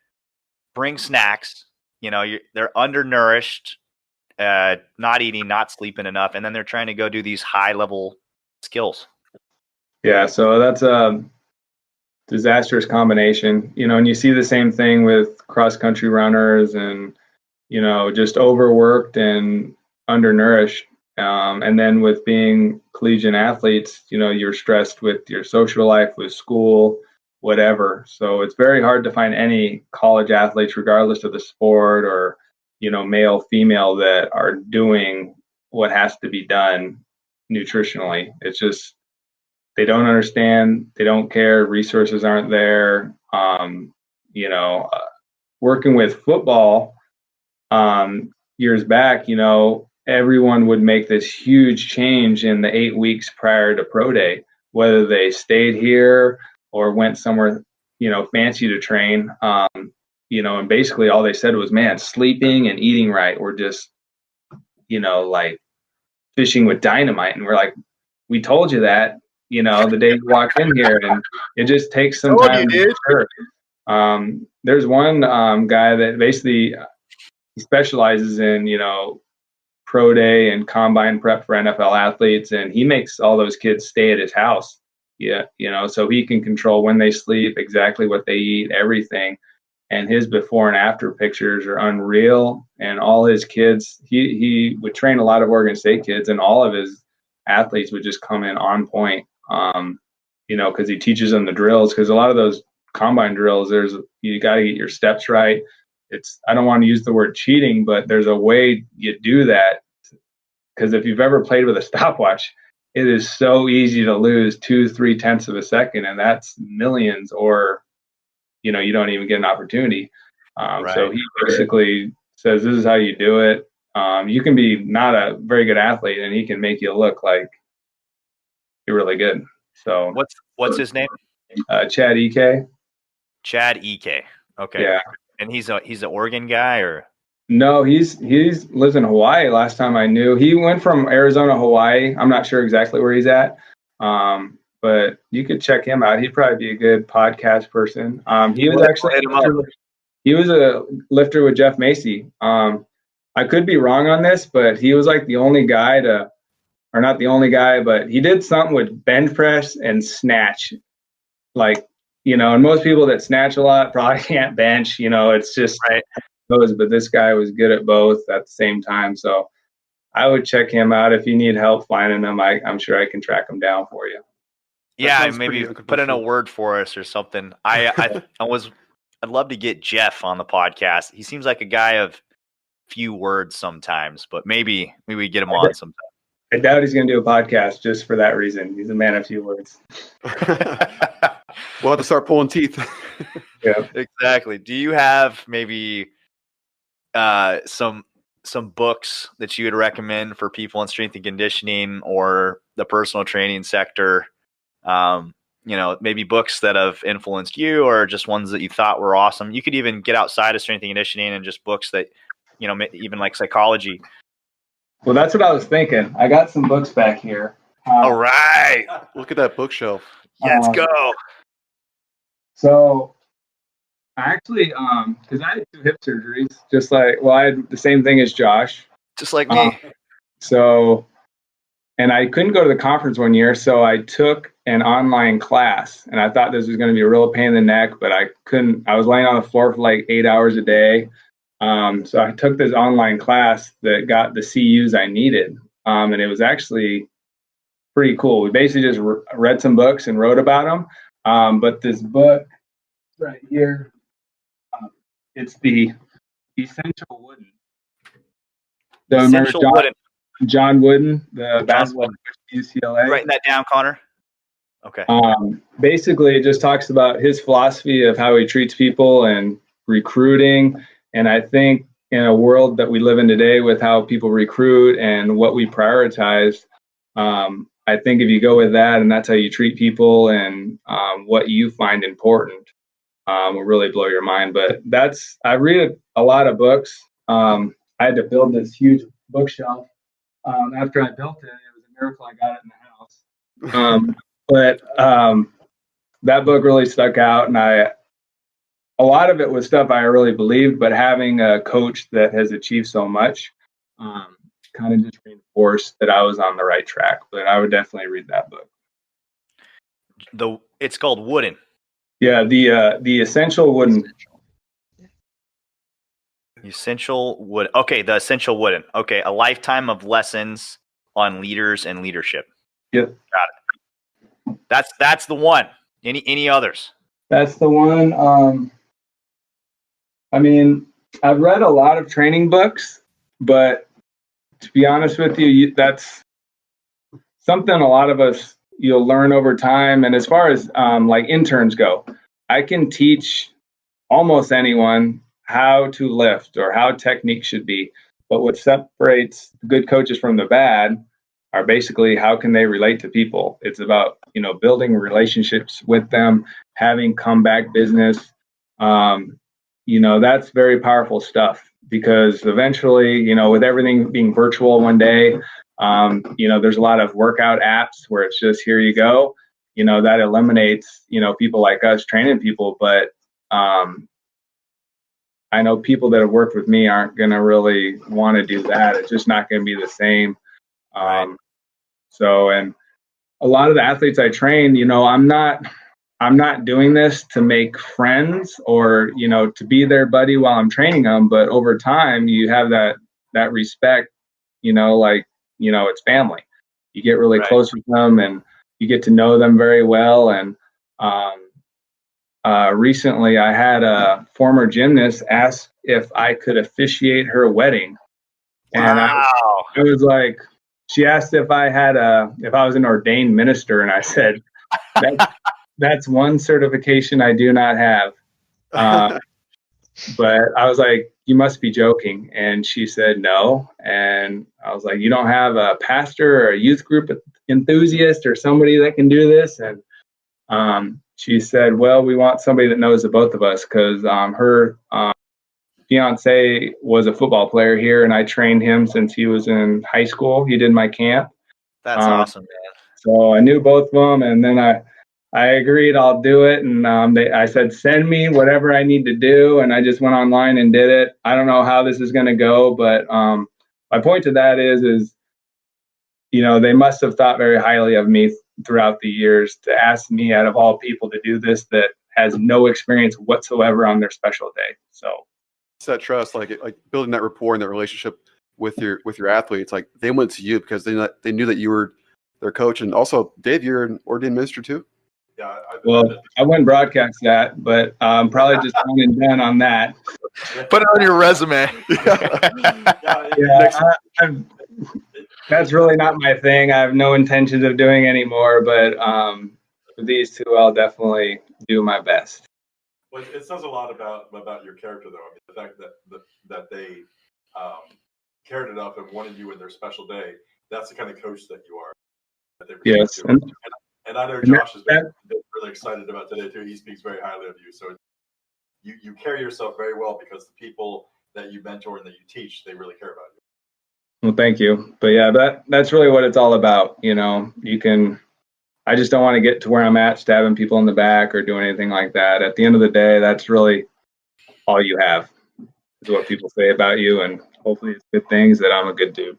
bring snacks. They're undernourished, not eating, not sleeping enough, and then they're trying to go do these high level skills. Yeah. So that's a disastrous combination, and you see the same thing with cross country runners and, just overworked and undernourished. And then with being collegiate athletes, you're stressed with your social life, with school, whatever. So it's very hard to find any college athletes, regardless of the sport or, male, female, that are doing what has to be done nutritionally. It's just, they don't understand, they don't care, resources aren't there. Working with football years back, everyone would make this huge change in the 8 weeks prior to pro day, whether they stayed here or went somewhere, fancy to train. And basically all they said was, man, sleeping and eating right were just, like fishing with dynamite. And we're like, we told you that, the day you walked in here, and it just takes some time. There's one guy that basically he specializes in, pro day and combine prep for NFL athletes, and he makes all those kids stay at his house. Yeah, so he can control when they sleep, exactly what they eat, everything. And his before and after pictures are unreal. And all his kids, he would train a lot of Oregon State kids, and all of his athletes would just come in on point. Because he teaches them the drills. Because a lot of those combine drills, you got to get your steps right. I don't want to use the word cheating, but there's a way you do that. Because if you've ever played with a stopwatch, it is so easy to lose 2-3 tenths of a second, and that's millions, or you don't even get an opportunity. Right. So he basically says, this is how you do it. You can be not a very good athlete, and he can make you look like you're really good. So what's his name? Chad Ek. Chad Ek. Okay. Yeah. And he's an Oregon guy, or? No, he's lives in Hawaii. Last time I knew, he went from Arizona, Hawaii. I'm not sure exactly where he's at. But you could check him out. He'd probably be a good podcast person. He was a lifter with Jeff Macy. I could be wrong on this, but he was like the only guy or not the only guy, but he did something with bench press and snatch. Like, and most people that snatch a lot probably can't bench, it's just, right. those, but this guy was good at both at the same time. So I would check him out. If you need help finding him, I'm sure I can track him down for you. Yeah, sounds maybe pretty put in a unconventional. word for us or something. I'd love to get Jeff on the podcast. He seems like a guy of few words sometimes, but maybe we get him on sometime. I doubt he's going to do a podcast just for that reason. He's a man of few words. We'll have to start pulling teeth. Yeah. Exactly. Do you have maybe some books that you would recommend for people in strength and conditioning or the personal training sector? Maybe books that have influenced you or just ones that you thought were awesome. You could even get outside of strength and conditioning and just books that, even like psychology. Well, that's what I was thinking. I got some books back here. All right. Look at that bookshelf. Let's go. So I actually, because I had 2 hip surgeries, I had the same thing as Josh. Just like me. And I couldn't go to the conference one year, so I took an online class, and I thought this was going to be a real pain in the neck, but I couldn't. I was laying on the floor for like 8 hours a day. So I took this online class that got the CUs I needed, and it was actually pretty cool. We basically just read some books and wrote about them. But this book right here, it's the Essential Wooden. Essential Wooden. John Wooden, the basketball coach at UCLA. Writing that down, Connor. Okay. Basically, it just talks about his philosophy of how he treats people and recruiting. And I think in a world that we live in today with how people recruit and what we prioritize, I think if you go with that and that's how you treat people and what you find important, will really blow your mind. But I read a lot of books. I had to build this huge bookshelf. After I built it, it was a miracle I got it in the house. But that book really stuck out, and a lot of it was stuff I really believed, but having a coach that has achieved so much kind of just reinforced that I was on the right track. But I would definitely read that book. It's called Wooden. Yeah, the Essential Wooden. Essential Wood. Okay, the Essential Wooden. Okay, a lifetime of lessons on leaders and leadership. Yep. Got it. That's the one. Any others? That's the one. I mean, I've read a lot of training books, but to be honest with you, that's something a lot of us you'll learn over time. And as far as like interns go, I can teach almost anyone how to lift or how technique should be. But what separates good coaches from the bad are basically how can they relate to people. It's about, building relationships with them, having comeback business. That's very powerful stuff because eventually, with everything being virtual one day, there's a lot of workout apps where it's just, here you go, that eliminates, people like us training people. But I know people that have worked with me aren't going to really want to do that. It's just not going to be the same. And a lot of the athletes I train, I'm not doing this to make friends or, to be their buddy while I'm training them. But over time, you have that respect, it's family. You get really close with them and you get to know them very well. And recently I had a former gymnast ask if I could officiate her wedding. And I was like, she asked if I was an ordained minister, and I said, that's one certification I do not have. But I was like, you must be joking. And she said, no. And I was like, you don't have a pastor or a youth group enthusiast or somebody that can do this? And she said, well, we want somebody that knows the both of us because her fiance was a football player here, and I trained him since he was in high school. He did my camp. That's awesome, man. So I knew both of them, and then I agreed I'll do it. And I said, send me whatever I need to do. And I just went online and did it. I don't know how this is going to go, but my point to that is, they must have thought very highly of me throughout the years to ask me out of all people to do this that has no experience whatsoever on their special day. So set trust, like building that rapport and that relationship with your athletes. Like they went to you because they knew that you were their coach, and also Dave, you're an ordained minister too. Yeah. Well, I wouldn't broadcast that, but probably just one and done on that. Put it on your resume. That's really not my thing. I have no intentions of doing anymore, but for these two, I'll definitely do my best. Well, it says a lot about your character, though. I mean, the fact that they cared enough and wanted you in their special day. That's the kind of coach that you are. That they yes, and I know Josh has been really excited about today too. He speaks very highly of you. So you carry yourself very well because the people that you mentor and that you teach, they really care about you. Well, thank you. But yeah, that's really what it's all about. I just don't want to get to where I'm at, stabbing people in the back or doing anything like that. At the end of the day, that's really all you have is what people say about you. And hopefully it's good things that I'm a good dude.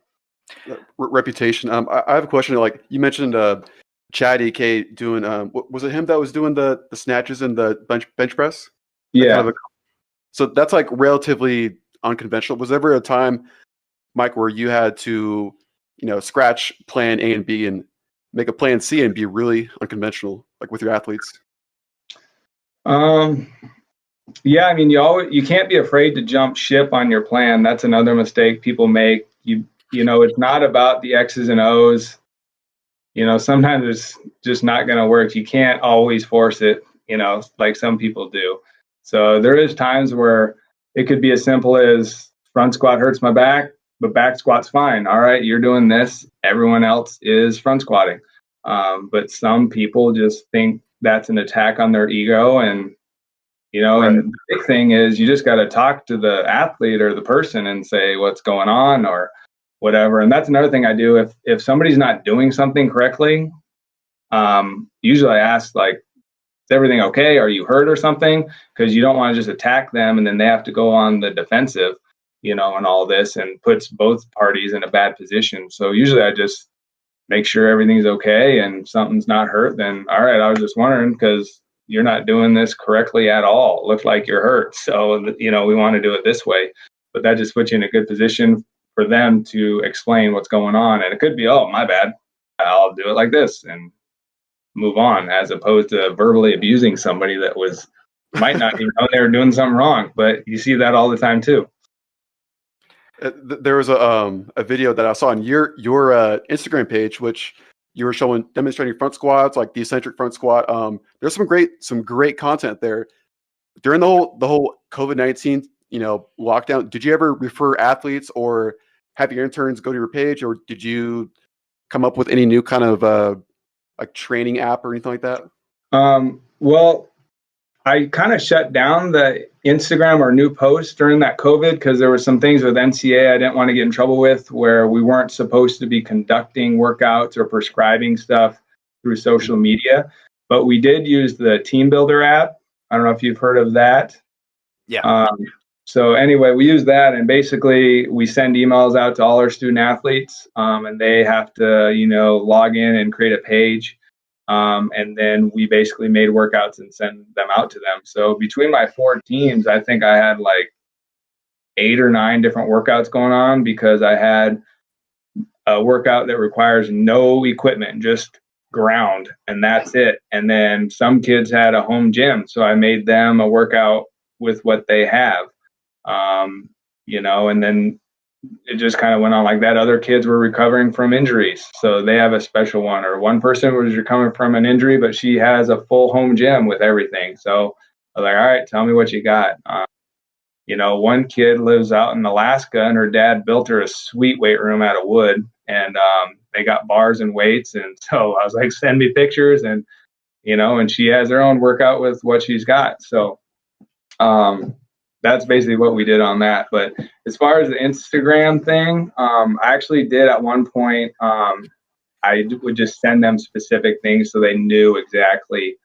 Reputation. I have a question. Like you mentioned, Chad EK doing. Was it him that was doing the snatches and the bench press? Yeah. So that's like relatively unconventional. Was there ever a time, Mike, where you had to, scratch plan A and B and make a plan C and be really unconventional, like with your athletes? Yeah, I mean, you can't be afraid to jump ship on your plan. That's another mistake people make. It's not about the X's and O's. Sometimes it's just not going to work. You can't always force it, like some people do. So there is times where it could be as simple as front squat hurts my back, but back squat's fine. All right, you're doing this. Everyone else is front squatting. But some people just think that's an attack on their ego. And, Right. And the big thing is you just got to talk to the athlete or the person and say what's going on or whatever. And that's another thing I do. If somebody's not doing something correctly, usually I ask, like, is everything okay? Are you hurt or something? Because you don't want to just attack them and then they have to go on the defensive, and all this, and puts both parties in a bad position. So usually I just make sure everything's okay and something's not hurt. Then, all right, I was just wondering because you're not doing this correctly at all. It looks like you're hurt. So, we want to do it this way. But that just puts you in a good position for them to explain what's going on. And it could be, oh, my bad, I'll do it like this and move on, as opposed to verbally abusing somebody that might not even know they were doing something wrong. But you see that all the time too. There was a video that I saw on your Instagram page, which you were demonstrating front squats, like the eccentric front squat. There's some great content there. During the whole COVID-19, lockdown, did you ever refer athletes or have your interns go to your page, or did you come up with any new kind of like training app or anything like that? Well, I kind of shut down the Instagram or new posts during that COVID because there were some things with NCA I didn't want to get in trouble with, where we weren't supposed to be conducting workouts or prescribing stuff through social media. But we did use the Team Builder app. I don't know if you've heard of that. Yeah. So anyway, we use that, and basically we send emails out to all our student athletes, and they have to, log in and create a page. And then we basically made workouts and send them out to them. So between my 4 teams, I think I had like 8 or 9 different workouts going on, because I had a workout that requires no equipment, just ground, and that's it. And then some kids had a home gym, so I made them a workout with what they have, and then it just kind of went on like that. Other kids were recovering from injuries, so they have a special one. Or one person was recovering from an injury, but she has a full home gym with everything. So I was like, all right, tell me what you got. One kid lives out in Alaska, and her dad built her a sweet weight room out of wood, and they got bars and weights. And so I was like, send me pictures, and and she has her own workout with what she's got. So that's basically what we did on that. But as far as the Instagram thing, I actually did at one point, I would just send them specific things so they knew exactly,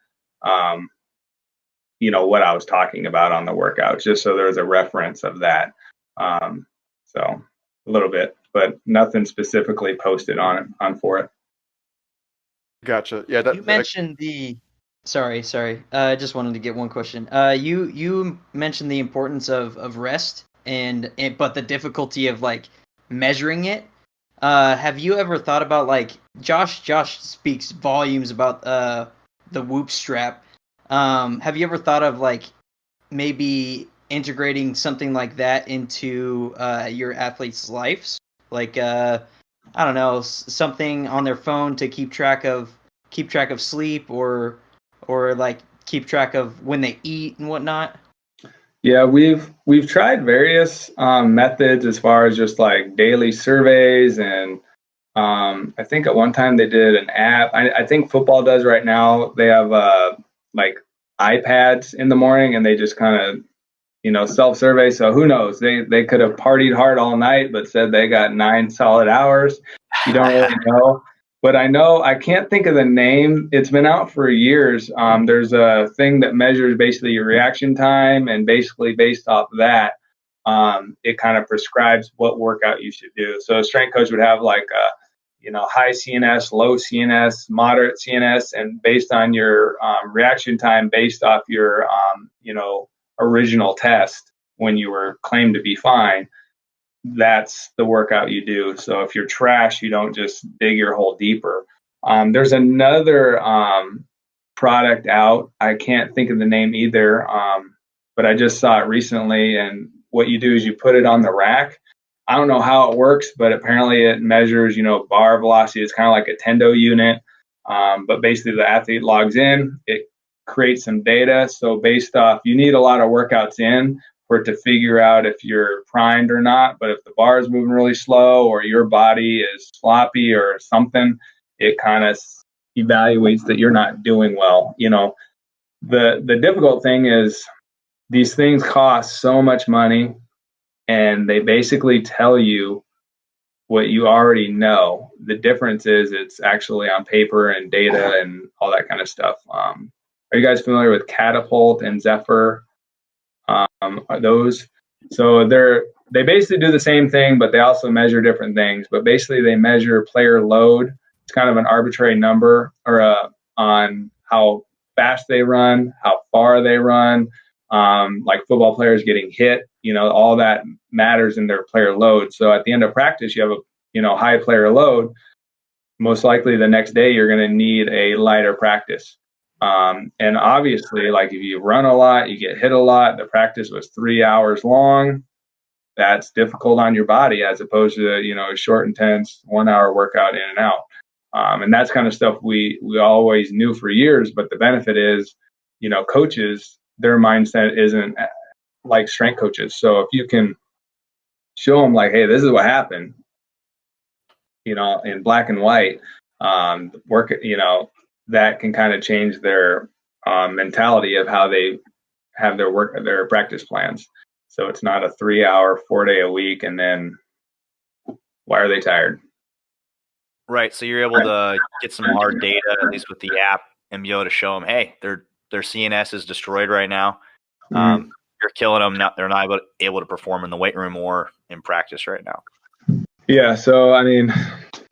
what I was talking about on the workouts, just so there was a reference of that. So a little bit, but nothing specifically posted on for it. Gotcha. Yeah. You mentioned the Sorry. I just wanted to get one question. You mentioned the importance of rest but the difficulty of like measuring it. Have you ever thought about like Josh speaks volumes about the Whoop strap. Have you ever thought of like maybe integrating something like that into your athletes' lives? Like I don't know, something on their phone to keep track of sleep or like keep track of when they eat and whatnot. Yeah, we've tried various methods as far as just like daily surveys, and I think at one time they did an app. I think football does right now. They have like iPads in the morning, and they just kind of self-survey. So who knows? They could have partied hard all night, but said they got 9 solid hours. You don't really know. But I know, I can't think of the name. It's been out for years. There's a thing that measures basically your reaction time, and basically based off of that, it kind of prescribes what workout you should do. So a strength coach would have like high CNS, low CNS, moderate CNS, and based on your reaction time, based off your original test when you were claimed to be fine, that's the workout you do. So if you're trash, you don't just dig your hole deeper. There's another product out. I can't think of the name either, but I just saw it recently. And what you do is you put it on the rack. I don't know how it works, but apparently it measures, bar velocity. It's kind of like a Tendo unit. But basically the athlete logs in, it creates some data. So based off, you need a lot of workouts in for it to figure out if you're primed or not. But if the bar is moving really slow or your body is sloppy or something, it kind of evaluates that you're not doing well. The difficult thing is these things cost so much money, and they basically tell you what you already know. The difference is it's actually on paper and data and all that kind of stuff. Are you guys familiar with Catapult and Zephyr? Are those? So they basically do the same thing, but they also measure different things. But basically they measure player load. It's kind of an arbitrary number on how fast they run, how far they run, like football players getting hit, all that matters in their player load. So at the end of practice, you have a high player load. Most likely the next day you're going to need a lighter practice. And obviously, like if you run a lot, you get hit a lot, the practice was 3 hours long, that's difficult on your body as opposed to, a short, intense 1 hour workout in and out. And that's kind of stuff we always knew for years, but the benefit is, coaches, their mindset isn't like strength coaches. So if you can show them like, hey, this is what happened, in black and white, that can kind of change their mentality of how they have their practice plans. So it's not a 3 hour, 4 day a week, and then why are they tired? Right. So you're able to get some hard data, at least with the app, and be able to show them, hey, their CNS is destroyed right now. You're killing them. They're not able to perform in the weight room or in practice right now. Yeah. So, I mean,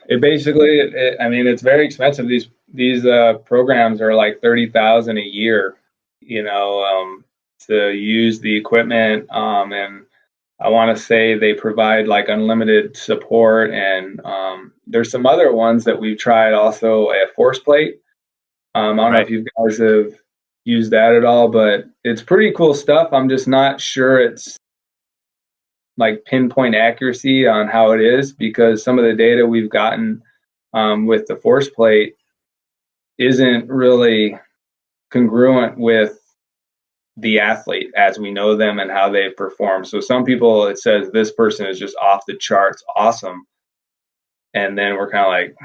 it's very expensive. These programs are like $30,000 a year, to use the equipment. And I want to say they provide like unlimited support. And there's some other ones that we've tried also, a force plate. I don't know if you guys have used that at all, but it's pretty cool stuff. I'm just not sure it's like pinpoint accuracy on how it is, because some of the data we've gotten with the force plate isn't really congruent with the athlete as we know them and how they perform. So some people, it says this person is just off the charts awesome, and then we're kind of like,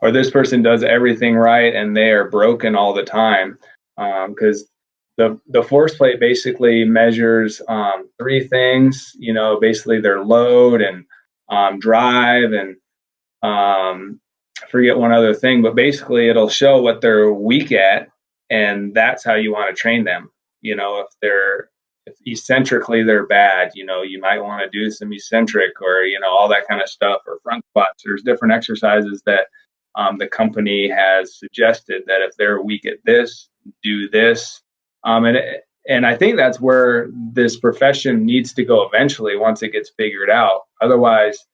or this person does everything right and they are broken all the time, because the force plate basically measures 3 things, basically their load and drive and I forget one other thing, but basically it'll show what they're weak at, and that's how you want to train them. If eccentrically they're bad, you might want to do some eccentric or, all that kind of stuff, or front squats. There's different exercises that the company has suggested that if they're weak at this, do this. And I think that's where this profession needs to go eventually once it gets figured out. Otherwise,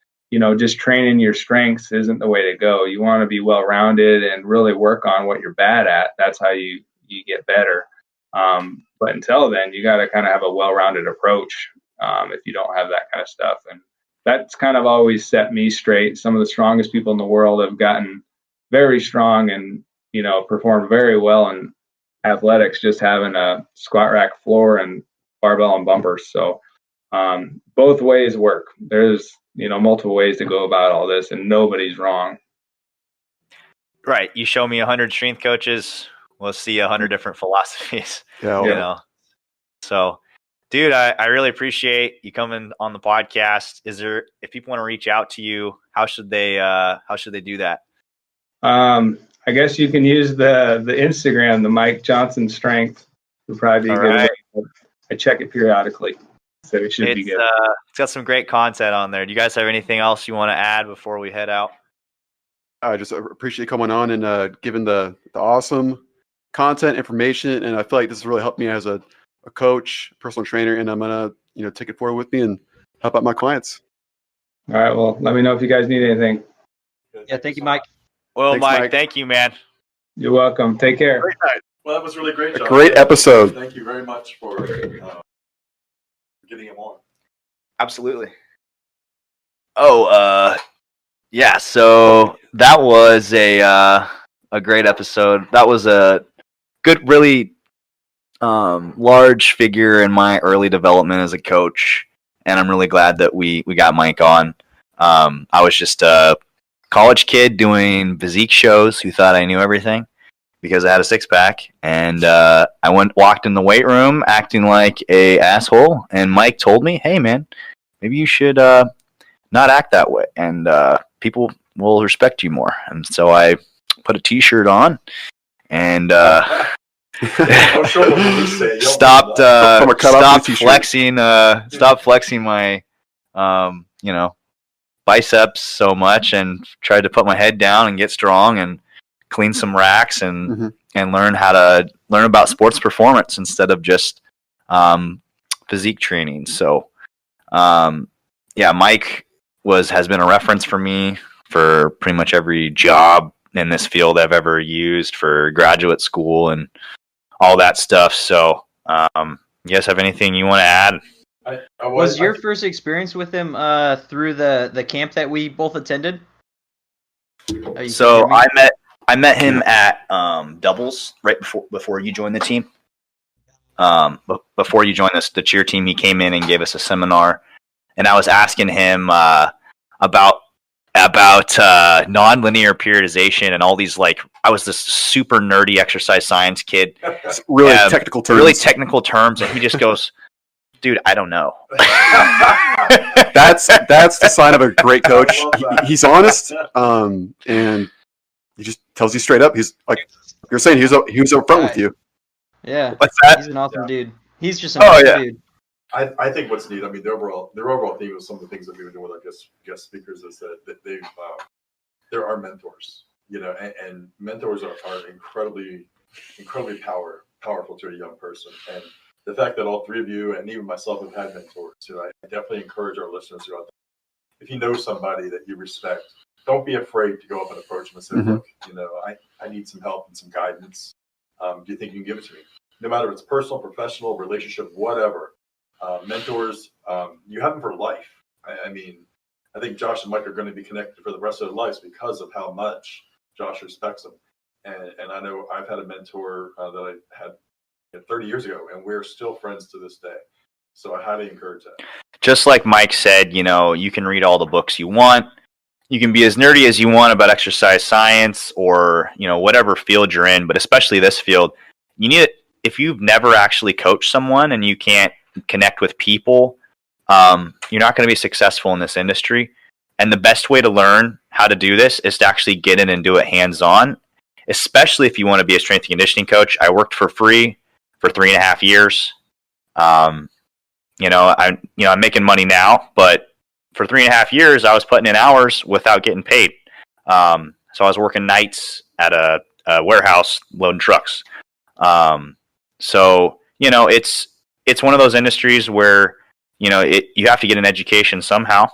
just training your strengths isn't the way to go. You want to be well-rounded and really work on what you're bad at. That's how you get better. But until then, you got to kind of have a well-rounded approach if you don't have that kind of stuff. And that's kind of always set me straight. Some of the strongest people in the world have gotten very strong and, performed very well in athletics, just having a squat rack floor and barbell and bumpers. So both ways work. There's, multiple ways to go about all this, and nobody's wrong. Right. You show me 100 strength coaches, we'll see 100 different philosophies. Yeah. So, dude, I really appreciate you coming on the podcast. If people want to reach out to you, how should they do that? I guess you can use the Instagram, the Mike Johnson Strength. Would probably be good. I check it periodically, so it should be good. It's got some great content on there. Do you guys have anything else you want to add before we head out? I just appreciate you coming on and giving the awesome content, information, and I feel like this has really helped me as a coach, personal trainer, and I'm gonna take it forward with me and help out my clients. All right. Well, let me know if you guys need anything. Yeah, thank you, Mike. Well, Thanks, Mike, Mike. thank you, man. You're welcome. Take care. Great night. Well, that was really great, Josh. Great episode. Thank you very much for getting him on. Absolutely. Oh, yeah. So that was a great episode. That was a good, really large figure in my early development as a coach, and I'm really glad that we got Mike on. I was just a college kid doing physique shows who thought I knew everything because I had a six-pack, and I walked in the weight room acting like a asshole, and Mike told me, "Hey, man, maybe you should not act that way, and people will respect you more." And so I put a T-shirt on and stopped flexing my biceps so much, and tried to put my head down and get strong and clean some racks and learn about sports performance instead of just physique training. So Mike has been a reference for me for pretty much every job in this field I've ever used, for graduate school and all that stuff. So you guys have anything you want to add? Was your first experience with him through the camp that we both attended? So I met him at doubles right before you joined the team. Before you joined the cheer team, he came in and gave us a seminar, and I was asking him about nonlinear periodization and all these, I was this super nerdy exercise science kid. Really technical terms. And he just goes, "Dude, I don't know." That's the sign of a great coach. He's honest, and he just tells you straight up. He's like you're saying, he was up front with you. Yeah. What's that? He's an awesome dude. He's just an awesome dude. I think what's neat, their overall theme of some of the things that we've been doing with our guest speakers is that there are mentors, and mentors are incredibly powerful to a young person. And the fact that all three of you and even myself have had mentors, I definitely encourage our listeners to, if you know somebody that you respect, don't be afraid to go up and approach them and say, "Look, I need some help and some guidance. Do you think you can give it to me?" No matter if it's personal, professional, relationship, whatever. Mentors, you have them for life. I think Josh and Mike are going to be connected for the rest of their lives because of how much Josh respects them. And I know I've had a mentor that I had 30 years ago, and we're still friends to this day. So I highly encourage that. Just like Mike said, you can read all the books you want. You can be as nerdy as you want about exercise science or, whatever field you're in, but especially this field, you need it. If you've never actually coached someone and you can't connect with people, you're not going to be successful in this industry. And the best way to learn how to do this is to actually get in and do it hands-on, especially if you want to be a strength and conditioning coach. I worked for free for 3.5 years. I'm making money now, but for 3.5 years, I was putting in hours without getting paid. So I was working nights at a warehouse loading trucks. So, you know, it's one of those industries where, you know, you have to get an education somehow.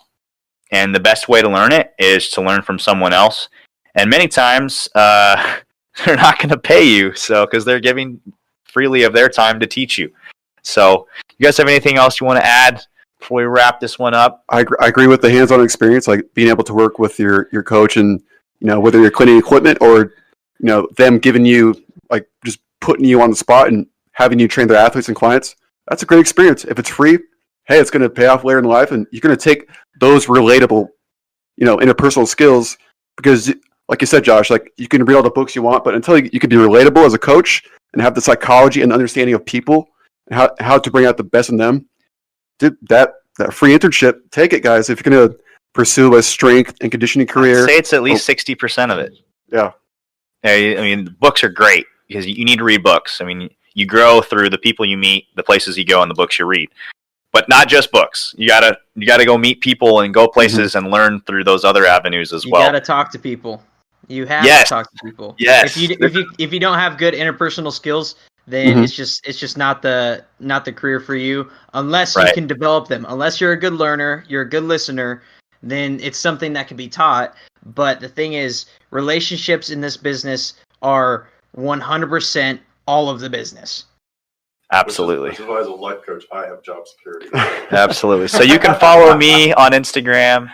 And the best way to learn it is to learn from someone else. And many times they're not going to pay you, so because they're giving freely of their time to teach you. So you guys have anything else you want to add before we wrap this one up? I agree with the hands-on experience, like being able to work with your coach, and you know, whether you're cleaning equipment or, you know, them giving you, like, just putting you on the spot and having you train their athletes and clients. That's a great experience. If it's free, hey, it's going to pay off later in life, and you're going to take those relatable, you know, interpersonal skills, because like you said, Josh, like, you can read all the books you want, but until you can be relatable as a coach and have the psychology and understanding of people and how to bring out the best in them, dude, that free internship, take it, guys. If you're going to pursue a strength and conditioning career, I'd say it's at least 60% of it. Yeah. I mean, books are great because you need to read books. I mean, you grow through the people you meet, the places you go, and the books you read. But not just books. You gotta go meet people and go places and learn through those other avenues as well. You gotta talk to people. You have to talk to people. Yes. If you don't have good interpersonal skills, then it's just not the career for you unless you can develop them. Unless you're a good learner, you're a good listener, then it's something that can be taught. But the thing is, relationships in this business are 100% all of the business. Absolutely. Which is why, as a life coach, I have job security. Absolutely. So you can follow me on Instagram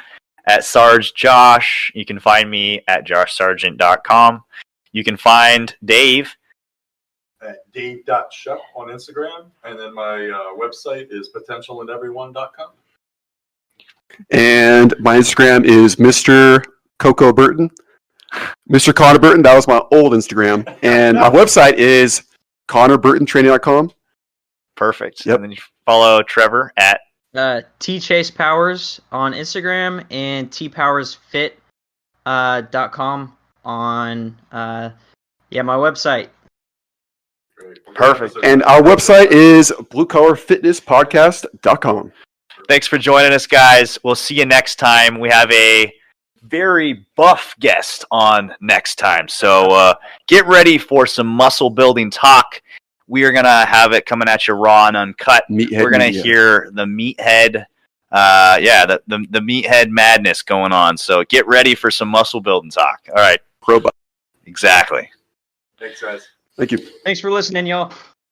at Sarge Josh. You can find me at joshsargent.com. You can find Dave At dave.shup on Instagram. And then my website is potentialineveryone.com. And my Instagram is Mr. Coco Burton. Mr. Connor Burton, that was my old Instagram. And my website is ConnorBurtonTraining.com. Perfect. Yep. And then you follow Trevor at T Chase Powers on Instagram and tpowersfit.com on my website. Great. Perfect. And our website is bluecollarfitnesspodcast.com. Thanks for joining us, guys. We'll see you next time. We have a very buff guest on next time. So get ready for some muscle building talk. We are going to have it coming at you raw and uncut. Meathead We're going to media. hear the meathead, the meathead madness going on. So get ready for some muscle building talk. All right. Robot. Exactly. Thanks, guys. Thank you. Thanks for listening, y'all.